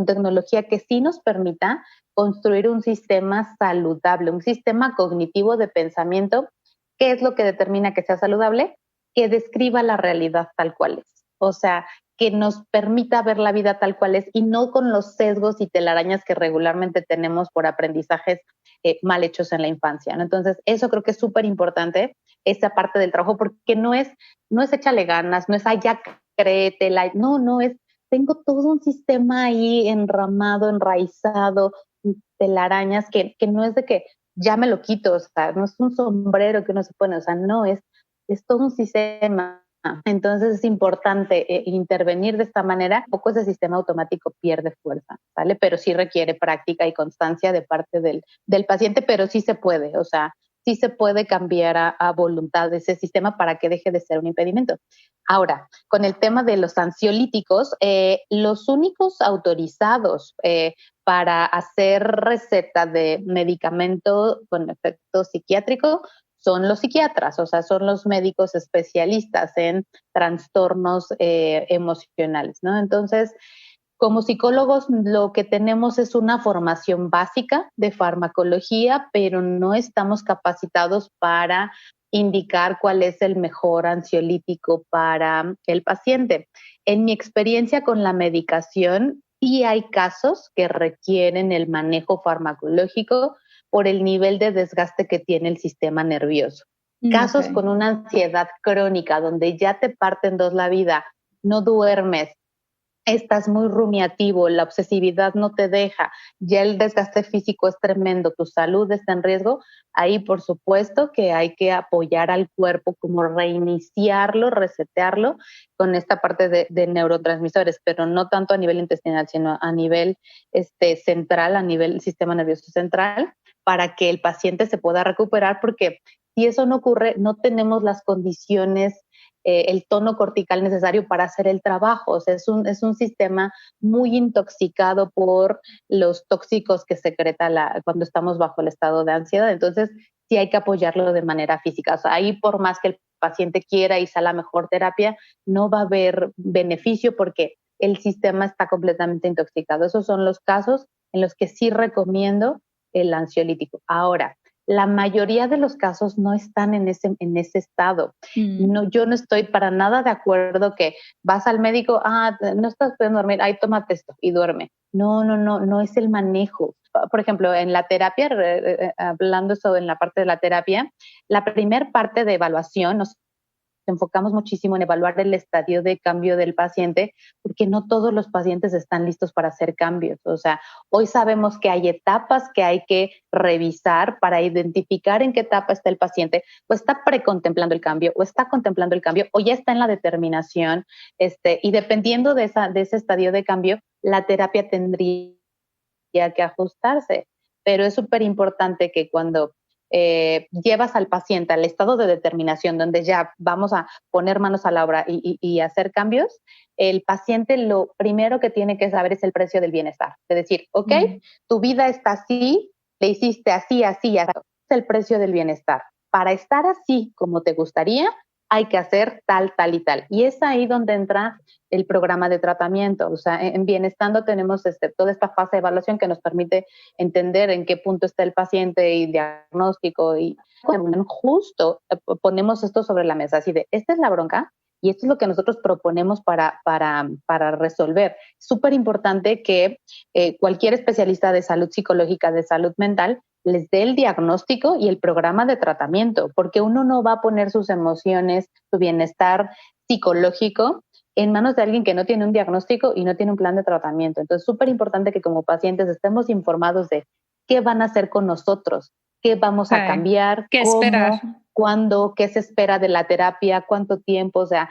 tecnología que sí nos permita construir un sistema saludable, un sistema cognitivo de pensamiento. ¿Qué es lo que determina que sea saludable? Que describa la realidad tal cual es. O sea, que nos permita ver la vida tal cual es y no con los sesgos y telarañas que regularmente tenemos por aprendizajes mal hechos en la infancia, ¿no? Entonces, eso creo que es súper importante, esa parte del trabajo, porque no es échale ganas, no es, ya créetela, no, es, tengo todo un sistema ahí enramado, enraizado, telarañas, que no es de que ya me lo quito, o sea, no es un sombrero que uno se pone, o sea, no, es todo un sistema. Entonces es importante intervenir de esta manera. Poco ese sistema automático pierde fuerza, ¿vale? Pero sí requiere práctica y constancia de parte del paciente, pero sí se puede, o sea, sí se puede cambiar a voluntad de ese sistema para que deje de ser un impedimento. Ahora, con el tema de los ansiolíticos, los únicos autorizados para hacer receta de medicamento con efecto psiquiátrico son los psiquiatras, o sea, son los médicos especialistas en trastornos emocionales, ¿no? Entonces, como psicólogos, lo que tenemos es una formación básica de farmacología, pero no estamos capacitados para indicar cuál es el mejor ansiolítico para el paciente. En mi experiencia con la medicación, sí hay casos que requieren el manejo farmacológico por el nivel de desgaste que tiene el sistema nervioso. Casos con una ansiedad crónica, donde ya te parte en dos la vida, no duermes, estás muy rumiativo, la obsesividad no te deja, ya el desgaste físico es tremendo, tu salud está en riesgo, ahí por supuesto que hay que apoyar al cuerpo, como reiniciarlo, resetearlo con esta parte de neurotransmisores, pero no tanto a nivel intestinal, sino a nivel central, a nivel sistema nervioso central, para que el paciente se pueda recuperar, porque si eso no ocurre, no tenemos las condiciones, el tono cortical necesario para hacer el trabajo. O sea, es un sistema muy intoxicado por los tóxicos que secreta cuando estamos bajo el estado de ansiedad. Entonces, sí hay que apoyarlo de manera física. O sea, ahí por más que el paciente quiera y sea la mejor terapia, no va a haber beneficio porque el sistema está completamente intoxicado. Esos son los casos en los que sí recomiendo el ansiolítico. Ahora, la mayoría de los casos no están en ese estado. No, yo no estoy para nada de acuerdo que vas al médico, no estás pudiendo dormir, tómate esto y duerme. No es el manejo. Por ejemplo, en la terapia, hablando eso en la parte de la terapia, la primer parte de evaluación, nos enfocamos muchísimo en evaluar el estadio de cambio del paciente, porque no todos los pacientes están listos para hacer cambios. O sea, hoy sabemos que hay etapas que hay que revisar para identificar en qué etapa está el paciente, o está precontemplando el cambio, o está contemplando el cambio, o ya está en la determinación, y dependiendo de ese estadio de cambio, la terapia tendría que ajustarse. Pero es súper importante que cuando llevas al paciente al estado de determinación, donde ya vamos a poner manos a la obra y hacer cambios, el paciente lo primero que tiene que saber es el precio del bienestar. Es decir, ok, tu vida está así, le hiciste así, así, así, es el precio del bienestar. Para estar así como te gustaría, hay que hacer tal, tal y tal. Y es ahí donde entra el programa de tratamiento. O sea, en Bienestando tenemos toda esta fase de evaluación que nos permite entender en qué punto está el paciente y diagnóstico. Y justo ponemos esto sobre la mesa, así de, esta es la bronca y esto es lo que nosotros proponemos para resolver. Súper importante que cualquier especialista de salud psicológica, de salud mental, les dé el diagnóstico y el programa de tratamiento, porque uno no va a poner sus emociones, su bienestar psicológico en manos de alguien que no tiene un diagnóstico y no tiene un plan de tratamiento. Entonces, súper importante que como pacientes estemos informados de qué van a hacer con nosotros, qué vamos a cambiar, qué cómo, esperar, cuándo, qué se espera de la terapia, cuánto tiempo, o sea,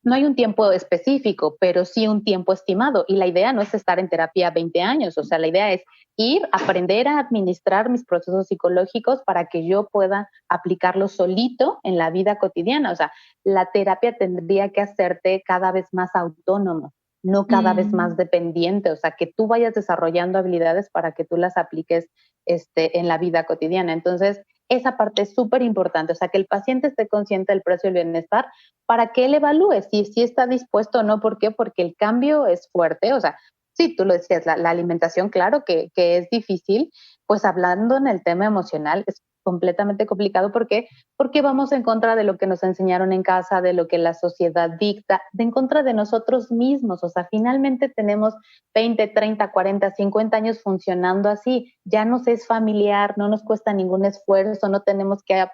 no hay un tiempo específico, pero sí un tiempo estimado. Y la idea no es estar en terapia 20 años, o sea, la idea es ir, aprender a administrar mis procesos psicológicos para que yo pueda aplicarlos solito en la vida cotidiana. O sea, la terapia tendría que hacerte cada vez más autónomo, no cada vez más dependiente. O sea, que tú vayas desarrollando habilidades para que tú las apliques en la vida cotidiana. Entonces, esa parte es súper importante, o sea, que el paciente esté consciente del precio del bienestar para que él evalúe si está dispuesto o no. ¿Por qué? Porque el cambio es fuerte, o sea, sí, tú lo decías, la alimentación, claro que es difícil, pues hablando en el tema emocional es completamente complicado. ¿Por qué? Porque vamos en contra de lo que nos enseñaron en casa, de lo que la sociedad dicta, de en contra de nosotros mismos. O sea, finalmente tenemos 20, 30, 40, 50 años funcionando así. Ya nos es familiar, no nos cuesta ningún esfuerzo, no tenemos que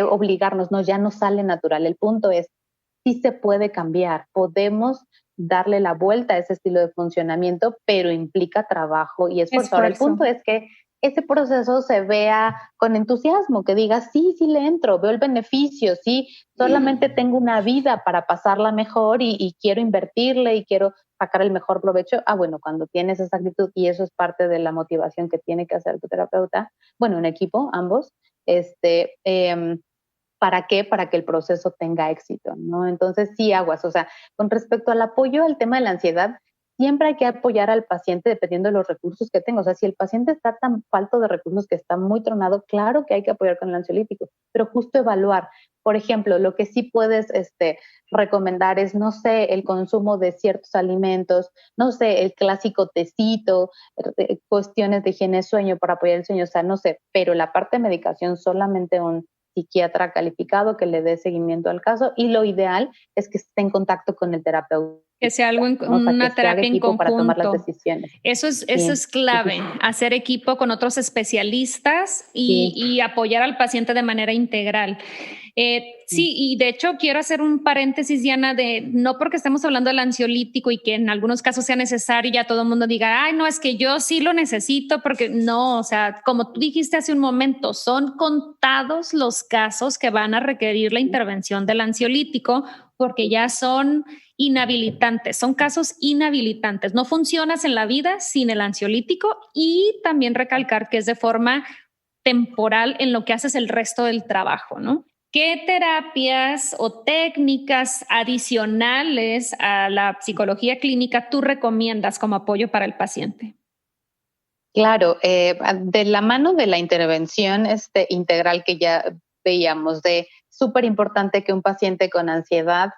obligarnos, no, ya nos sale natural. El punto es, sí se puede cambiar, podemos darle la vuelta a ese estilo de funcionamiento, pero implica trabajo y esfuerzo. Ahora, el punto es que ese proceso se vea con entusiasmo, que digas, sí, sí le entro, veo el beneficio, sí, solamente tengo una vida para pasarla mejor y quiero invertirle y quiero sacar el mejor provecho. Ah, bueno, cuando tienes esa actitud, y eso es parte de la motivación que tiene que hacer tu terapeuta, bueno, un equipo, ambos, ¿para qué? Para que el proceso tenga éxito, ¿no? Entonces, sí, aguas. O sea, con respecto al apoyo al tema de la ansiedad, siempre hay que apoyar al paciente dependiendo de los recursos que tenga. O sea, si el paciente está tan falto de recursos que está muy tronado, claro que hay que apoyar con el ansiolítico, pero justo evaluar. Por ejemplo, lo que sí puedes recomendar es, no sé, el consumo de ciertos alimentos, no sé, el clásico tecito, cuestiones de higiene de sueño para apoyar el sueño, o sea, no sé, pero la parte de medicación solamente un psiquiatra calificado que le dé seguimiento al caso, y lo ideal es que esté en contacto con el terapeuta, que sea algo ¿no? O sea, que una se haga terapia en equipo para tomar las conjunto. decisiones. Eso es Sí, clave, sí, sí, hacer equipo con otros especialistas sí. y apoyar al paciente de manera integral. Sí, y de hecho quiero hacer un paréntesis, Diana, de no porque estemos hablando del ansiolítico y que en algunos casos sea necesario y ya todo el mundo diga, ay, no, es que yo sí lo necesito, porque no, o sea, como tú dijiste hace un momento, son contados los casos que van a requerir la intervención del ansiolítico porque ya son inhabilitantes, son casos inhabilitantes. No funcionas en la vida sin el ansiolítico, y también recalcar que es de forma temporal en lo que haces el resto del trabajo, ¿no? ¿Qué terapias o técnicas adicionales a la psicología clínica tú recomiendas como apoyo para el paciente? Claro, de la mano de la intervención integral que ya veíamos, de súper importante que un paciente con ansiedad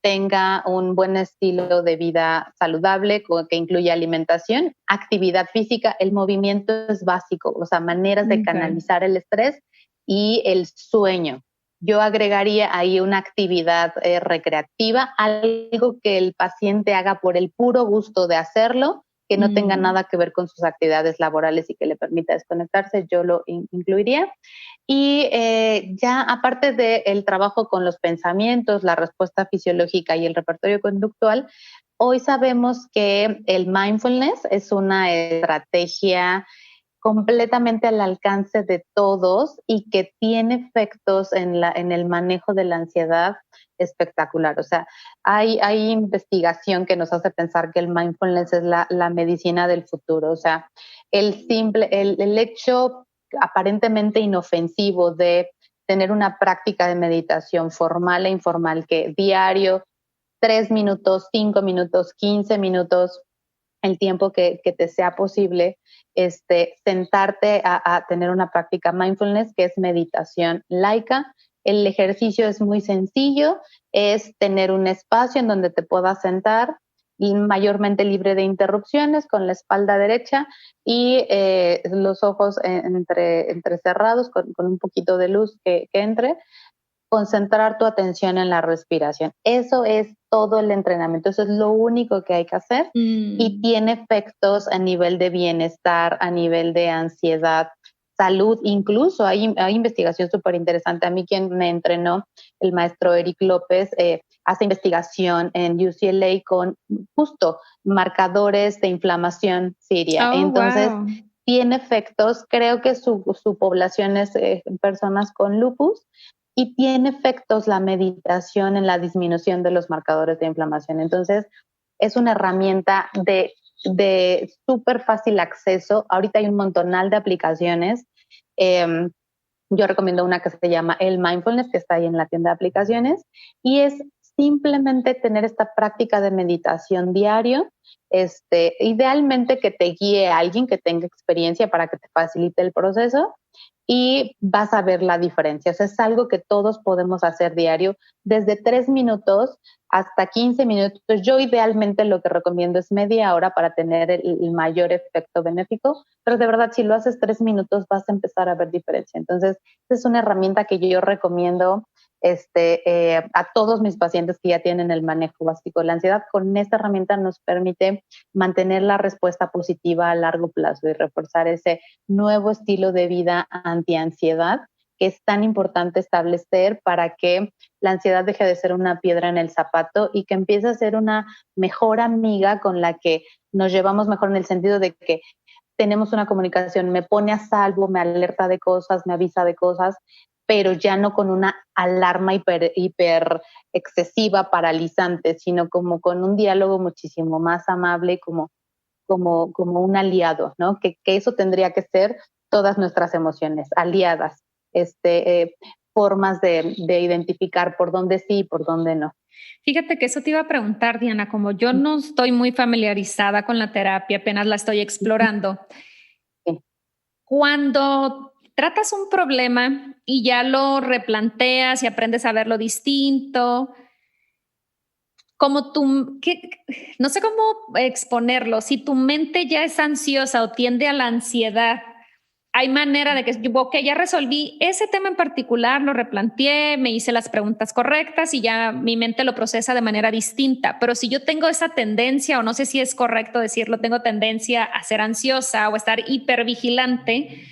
tenga un buen estilo de vida saludable, que incluya alimentación, actividad física. El movimiento es básico, o sea, maneras de canalizar el estrés, y el sueño. Yo agregaría ahí una actividad recreativa, algo que el paciente haga por el puro gusto de hacerlo, que no tenga nada que ver con sus actividades laborales y que le permita desconectarse. Yo lo incluiría. Y ya aparte del trabajo con los pensamientos, la respuesta fisiológica y el repertorio conductual, hoy sabemos que el mindfulness es una estrategia completamente al alcance de todos y que tiene efectos en el manejo de la ansiedad espectacular. O sea, hay investigación que nos hace pensar que el mindfulness es la medicina del futuro. O sea, el hecho aparentemente inofensivo de tener una práctica de meditación formal e informal, que diario, 3 minutos, 5 minutos, 15 minutos, el tiempo que te sea posible, sentarte a tener una práctica mindfulness, que es meditación laica. El ejercicio es muy sencillo, es tener un espacio en donde te puedas sentar, y mayormente libre de interrupciones, con la espalda derecha y los ojos entrecerrados, con un poquito de luz que entre. Concentrar tu atención en la respiración. Eso es todo el entrenamiento, eso es lo único que hay que hacer, y tiene efectos a nivel de bienestar, a nivel de ansiedad, salud. Incluso hay investigación súper interesante. A mí, quien me entrenó, el maestro Eric López, hace investigación en UCLA con justo marcadores de inflamación siria. Oh, Entonces, wow. tiene efectos. Creo que su población es personas con lupus, y tiene efectos la meditación en la disminución de los marcadores de inflamación. Entonces, es una herramienta de súper fácil acceso. Ahorita hay un montonal de aplicaciones. Yo recomiendo una que se llama El Mindfulness, que está ahí en la tienda de aplicaciones, y es simplemente tener esta práctica de meditación diario, idealmente que te guíe a alguien que tenga experiencia para que te facilite el proceso, y vas a ver la diferencia. O sea, es algo que todos podemos hacer diario, desde 3 minutos hasta 15 minutos. Yo idealmente lo que recomiendo es media hora para tener el mayor efecto benéfico, pero de verdad si lo haces 3 minutos vas a empezar a ver diferencia. Entonces, es una herramienta que yo recomiendo a todos mis pacientes que ya tienen el manejo básico de la ansiedad. Con esta herramienta nos permite mantener la respuesta positiva a largo plazo y reforzar ese nuevo estilo de vida antiansiedad que es tan importante establecer para que la ansiedad deje de ser una piedra en el zapato y que empiece a ser una mejor amiga con la que nos llevamos mejor, en el sentido de que tenemos una comunicación, me pone a salvo, me alerta de cosas, me avisa de cosas, pero ya no con una alarma hiper excesiva, paralizante, sino como con un diálogo muchísimo más amable, como un aliado, ¿no? Que eso tendría que ser todas nuestras emociones, aliadas, formas de identificar por dónde sí y por dónde no. Fíjate que eso te iba a preguntar, Diana, como yo no estoy muy familiarizada con la terapia, apenas la estoy explorando. Sí. Cuando tratas un problema y ya lo replanteas y aprendes a verlo distinto, como no sé cómo exponerlo, si tu mente ya es ansiosa o tiende a la ansiedad, hay manera de que, ok, ya resolví ese tema en particular, lo replanteé, me hice las preguntas correctas y ya mi mente lo procesa de manera distinta. Pero si yo tengo esa tendencia, o no sé si es correcto decirlo, tengo tendencia a ser ansiosa o a estar hipervigilante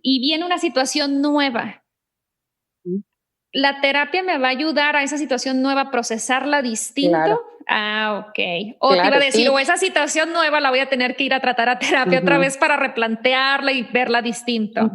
y viene una situación nueva, ¿la terapia me va a ayudar a esa situación nueva a procesarla distinto? Claro. Ok. O te iba a Claro, decir, sí. o esa situación nueva la voy a tener que ir a tratar a terapia otra vez para replantearla y verla distinto.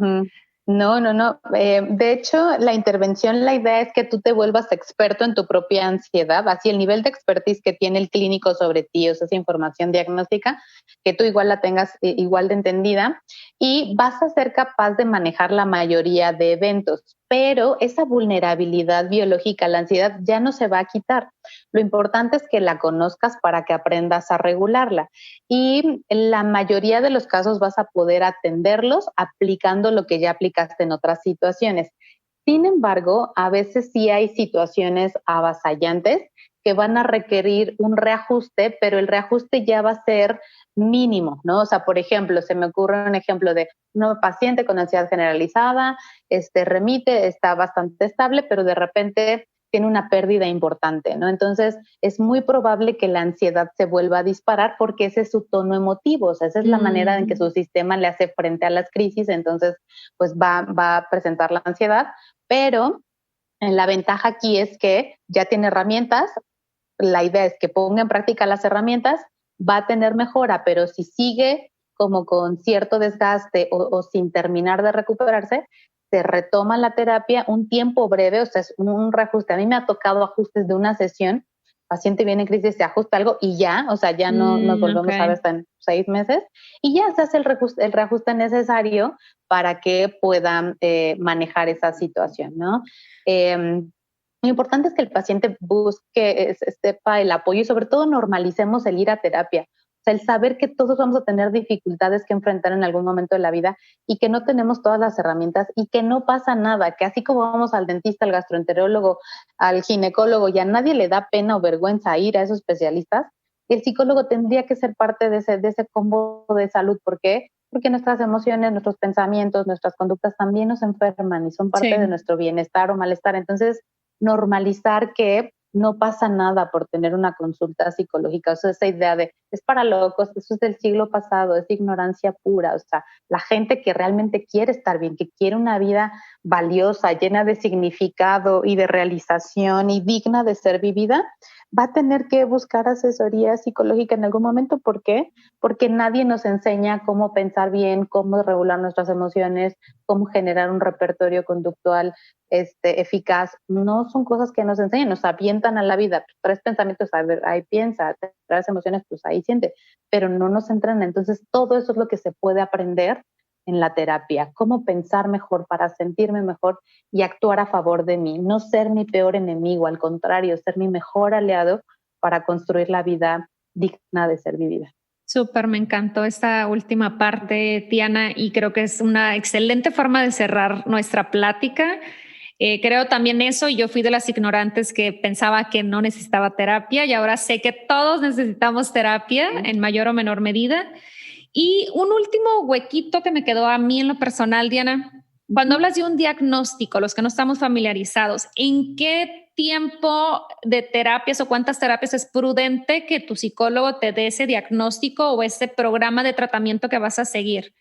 No, no, no. De hecho, la intervención, la idea es que tú te vuelvas experto en tu propia ansiedad, así el nivel de expertise que tiene el clínico sobre ti, o sea, esa información diagnóstica, que tú igual la tengas igual de entendida, y vas a ser capaz de manejar la mayoría de eventos, pero esa vulnerabilidad biológica, la ansiedad, ya no se va a quitar. Lo importante es que la conozcas para que aprendas a regularla. Y en la mayoría de los casos vas a poder atenderlos aplicando lo que ya aplicaste en otras situaciones. Sin embargo, a veces sí hay situaciones avasallantes que van a requerir un reajuste, pero el reajuste ya va a ser mínimo, ¿no? O sea, por ejemplo, se me ocurre un ejemplo de una paciente con ansiedad generalizada, remite, está bastante estable, pero de repente tiene una pérdida importante, ¿no? Entonces, es muy probable que la ansiedad se vuelva a disparar porque ese es su tono emotivo, o sea, esa es la manera en que su sistema le hace frente a las crisis, entonces, pues va a presentar la ansiedad, pero la ventaja aquí es que ya tiene herramientas, la idea es que ponga en práctica las herramientas, va a tener mejora, pero si sigue como con cierto desgaste o sin terminar de recuperarse, se retoma la terapia un tiempo breve, o sea, es un reajuste. A mí me ha tocado ajustes de una sesión, paciente viene en crisis, se ajusta algo y ya, o sea, ya no nos volvemos a ver hasta en 6 meses y ya se hace el reajuste necesario para que puedan manejar esa situación, ¿no? Lo importante es que el paciente busque, sepa el apoyo y sobre todo normalicemos el ir a terapia. O sea, el saber que todos vamos a tener dificultades que enfrentar en algún momento de la vida y que no tenemos todas las herramientas y que no pasa nada, que así como vamos al dentista, al gastroenterólogo, al ginecólogo y a nadie le da pena o vergüenza ir a esos especialistas, el psicólogo tendría que ser parte de ese combo de salud. ¿Por qué? Porque nuestras emociones, nuestros pensamientos, nuestras conductas también nos enferman y son parte de nuestro bienestar o malestar. Entonces, normalizar que no pasa nada por tener una consulta psicológica. O sea, esa idea de es para locos, eso es del siglo pasado, es ignorancia pura. O sea, la gente que realmente quiere estar bien, que quiere una vida valiosa, llena de significado y de realización y digna de ser vivida, va a tener que buscar asesoría psicológica en algún momento. ¿Por qué? Porque nadie nos enseña cómo pensar bien, cómo regular nuestras emociones, cómo generar un repertorio conductual eficaz. No son cosas que nos enseñan, nos avientan a la vida. Traes pensamientos, a ver, ahí piensa, traes emociones, pues ahí siente, pero no nos entrenan. Entonces, todo eso es lo que se puede aprender en la terapia, cómo pensar mejor para sentirme mejor y actuar a favor de mí, no ser mi peor enemigo, al contrario, ser mi mejor aliado para construir la vida digna de ser vivida. Súper, me encantó esta última parte, Tiana, y creo que es una excelente forma de cerrar nuestra plática. Creo también eso, yo fui de las ignorantes que pensaba que no necesitaba terapia y ahora sé que todos necesitamos terapia en mayor o menor medida. Y un último huequito que me quedó a mí en lo personal, Diana, cuando hablas de un diagnóstico, los que no estamos familiarizados, ¿en qué tiempo de terapias o cuántas terapias es prudente que tu psicólogo te dé ese diagnóstico o ese programa de tratamiento que vas a seguir?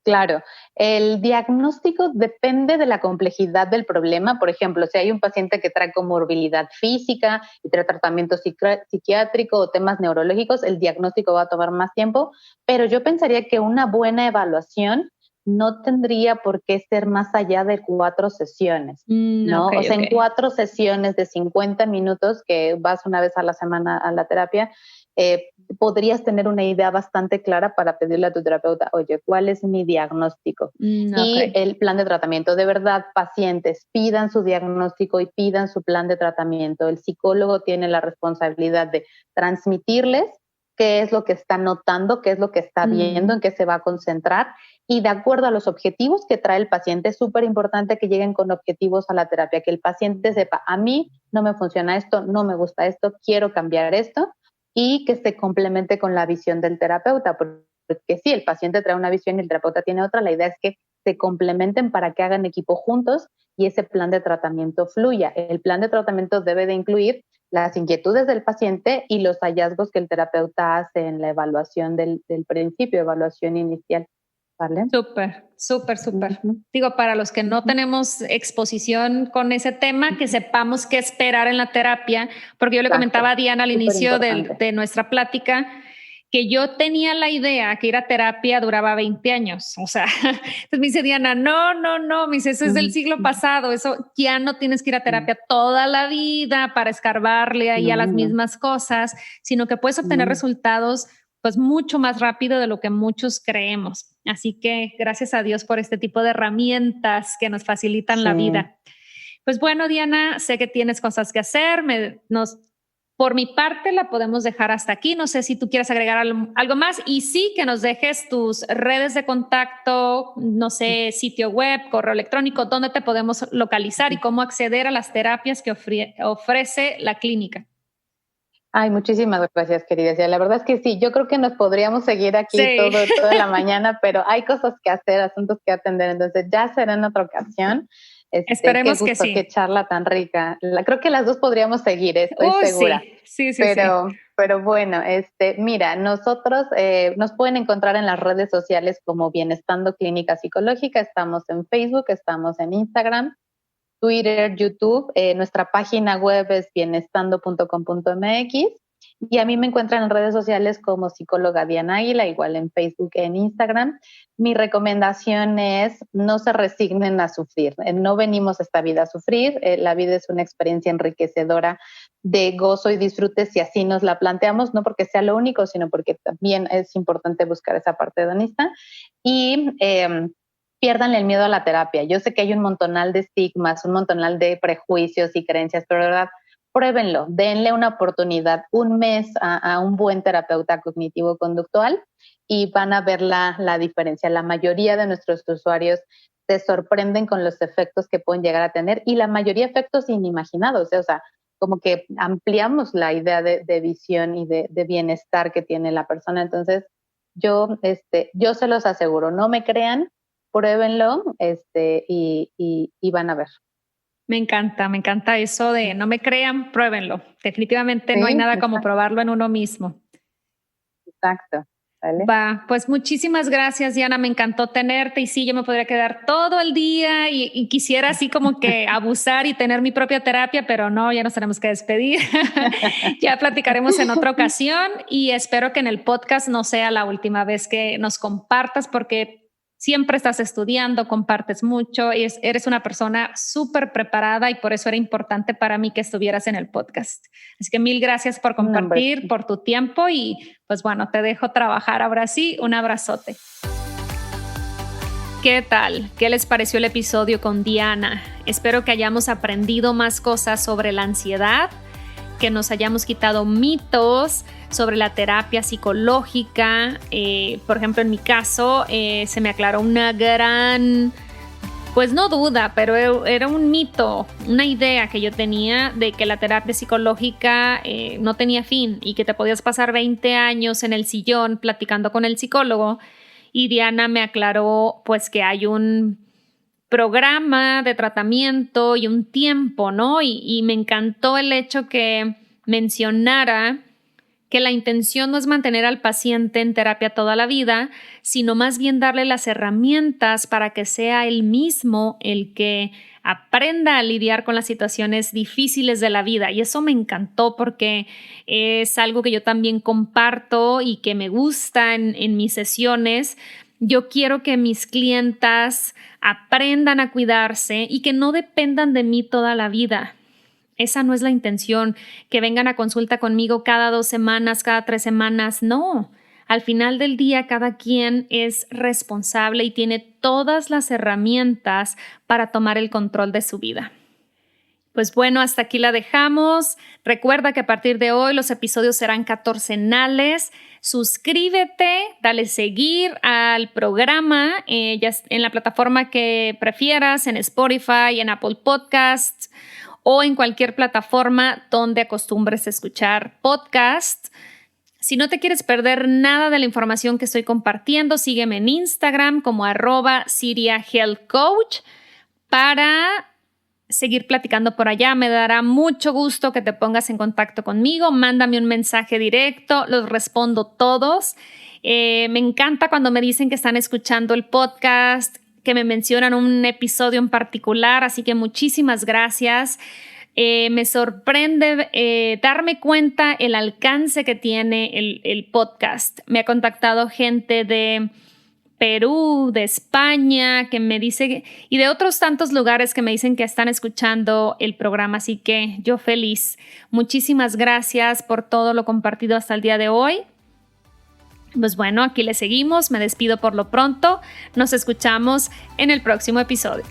Claro, el diagnóstico depende de la complejidad del problema. Por ejemplo, si hay un paciente que trae comorbilidad física y trae tratamiento psiquiátrico o temas neurológicos, el diagnóstico va a tomar más tiempo, pero yo pensaría que una buena evaluación no tendría por qué ser más allá de 4 sesiones, ¿no? Ok, O sea, ok. en 4 sesiones de 50 minutos, que vas una vez a la semana a la terapia, podrías tener una idea bastante clara para pedirle a tu terapeuta, oye, ¿cuál es mi diagnóstico? Ok. Y el plan de tratamiento. De verdad, pacientes, pidan su diagnóstico y pidan su plan de tratamiento. El psicólogo tiene la responsabilidad de transmitirles qué es lo que está notando, qué es lo que está viendo, en qué se va a concentrar, y de acuerdo a los objetivos que trae el paciente, es súper importante que lleguen con objetivos a la terapia, que el paciente sepa, a mí no me funciona esto, no me gusta esto, quiero cambiar esto, y que se complemente con la visión del terapeuta, porque sí, el paciente trae una visión y el terapeuta tiene otra, la idea es que se complementen para que hagan equipo juntos y ese plan de tratamiento fluya. El plan de tratamiento debe de incluir las inquietudes del paciente y los hallazgos que el terapeuta hace en la evaluación del principio, evaluación inicial. ¿Vale? Súper, súper, súper. Uh-huh. Digo, para los que no Uh-huh. tenemos exposición con ese tema, que Uh-huh. sepamos qué esperar en la terapia, porque yo le comentaba Exacto, a Diana al súper inicio importante. de nuestra plática que yo tenía la idea que ir a terapia duraba 20 años. O sea, entonces me dice Diana, no, no, no, me dice, eso es del siglo Uh-huh. pasado, eso ya no tienes que ir a terapia toda la vida para escarbarle ahí a las No, mismas cosas, sino que puedes obtener no. resultados pues mucho más rápido de lo que muchos creemos. Así que gracias a Dios por este tipo de herramientas que nos facilitan Sí. la vida. Pues bueno, Diana, sé que tienes cosas que hacer. Por mi parte, la podemos dejar hasta aquí. No sé si tú quieres agregar algo más y sí que nos dejes tus redes de contacto, no sé, sitio web, correo electrónico, dónde te podemos localizar y cómo acceder a las terapias que ofrece la clínica. Ay, muchísimas gracias, querida. Sí, la verdad es que sí, yo creo que nos podríamos seguir aquí Sí. toda la mañana, pero hay cosas que hacer, asuntos que atender, entonces ya será en otra ocasión. Qué Esperemos que gusto, qué sí. charla tan rica. Creo que las dos podríamos seguir, estoy segura. Sí, sí, sí, sí. Pero bueno, mira, nosotros nos pueden encontrar en las redes sociales como Bienestando Clínica Psicológica. Estamos en Facebook, estamos en Instagram, Twitter, YouTube. Nuestra página web es bienestando.com.mx y a mí me encuentran en redes sociales como psicóloga Diana Águila, igual en Facebook e en Instagram. Mi recomendación es no se resignen a sufrir. No venimos esta vida a sufrir. La vida es una experiencia enriquecedora de gozo y disfrute si así nos la planteamos, no porque sea lo único, sino porque también es importante buscar esa parte hedonista. Y piérdanle el miedo a la terapia. Yo sé que hay un montonal de estigmas, un montonal de prejuicios y creencias, pero de verdad, pruébenlo, denle una oportunidad, un mes a un buen terapeuta cognitivo-conductual y van a ver la diferencia. La mayoría de nuestros usuarios se sorprenden con los efectos que pueden llegar a tener y la mayoría efectos inimaginados, o sea, como que ampliamos la idea de visión y de bienestar que tiene la persona. Entonces, yo se los aseguro, no me crean, pruébenlo y van a ver. Me encanta eso de no me crean, pruébenlo. Definitivamente no hay Sí, nada como exacto. probarlo en uno mismo. contacto. ¿Vale? Va, pues muchísimas gracias, Diana, me encantó tenerte y sí, yo me podría quedar todo el día y quisiera así como que abusar y tener mi propia terapia, pero no, ya nos tenemos que despedir. Ya platicaremos en otra ocasión y espero que en el podcast no sea la última vez que nos compartas porque siempre estás estudiando, compartes mucho y eres una persona súper preparada y por eso era importante para mí que estuvieras en el podcast. Así que mil gracias por compartir, por tu tiempo y pues bueno, te dejo trabajar ahora sí. Un abrazote. ¿Qué tal? ¿Qué les pareció el episodio con Diana? Espero que hayamos aprendido más cosas sobre la ansiedad, que nos hayamos quitado mitos sobre la terapia psicológica. Por ejemplo, en mi caso, se me aclaró una gran, pues no duda, pero era un mito, una idea que yo tenía de que la terapia psicológica no tenía fin y que te podías pasar 20 años en el sillón platicando con el psicólogo. Y Diana me aclaró pues que hay un programa de tratamiento y un tiempo, ¿no? Y me encantó el hecho que mencionara que la intención no es mantener al paciente en terapia toda la vida, sino más bien darle las herramientas para que sea él mismo el que aprenda a lidiar con las situaciones difíciles de la vida. Y eso me encantó porque es algo que yo también comparto y que me gusta en mis sesiones. Yo quiero que mis clientas aprendan a cuidarse y que no dependan de mí toda la vida. Esa no es la intención, que vengan a consulta conmigo cada 2 semanas, cada 3 semanas. No, al final del día cada quien es responsable y tiene todas las herramientas para tomar el control de su vida. Pues bueno, hasta aquí la dejamos. Recuerda que a partir de hoy los episodios serán catorcenales. Suscríbete, dale seguir al programa ya en la plataforma que prefieras, en Spotify, en Apple Podcasts o en cualquier plataforma donde acostumbres a escuchar podcasts. Si no te quieres perder nada de la información que estoy compartiendo, sígueme en Instagram como @SiriaHealthCoach para seguir platicando por allá. Me dará mucho gusto que te pongas en contacto conmigo. Mándame un mensaje directo, los respondo todos. Me encanta cuando me dicen que están escuchando el podcast, que me mencionan un episodio en particular, así que muchísimas gracias. Me sorprende darme cuenta el alcance que tiene el podcast. Me ha contactado gente de Perú, de España, que me dice, y de otros tantos lugares que me dicen que están escuchando el programa, así que yo feliz. Muchísimas gracias por todo lo compartido hasta el día de hoy. Pues bueno, aquí le seguimos, me despido por lo pronto, nos escuchamos en el próximo episodio.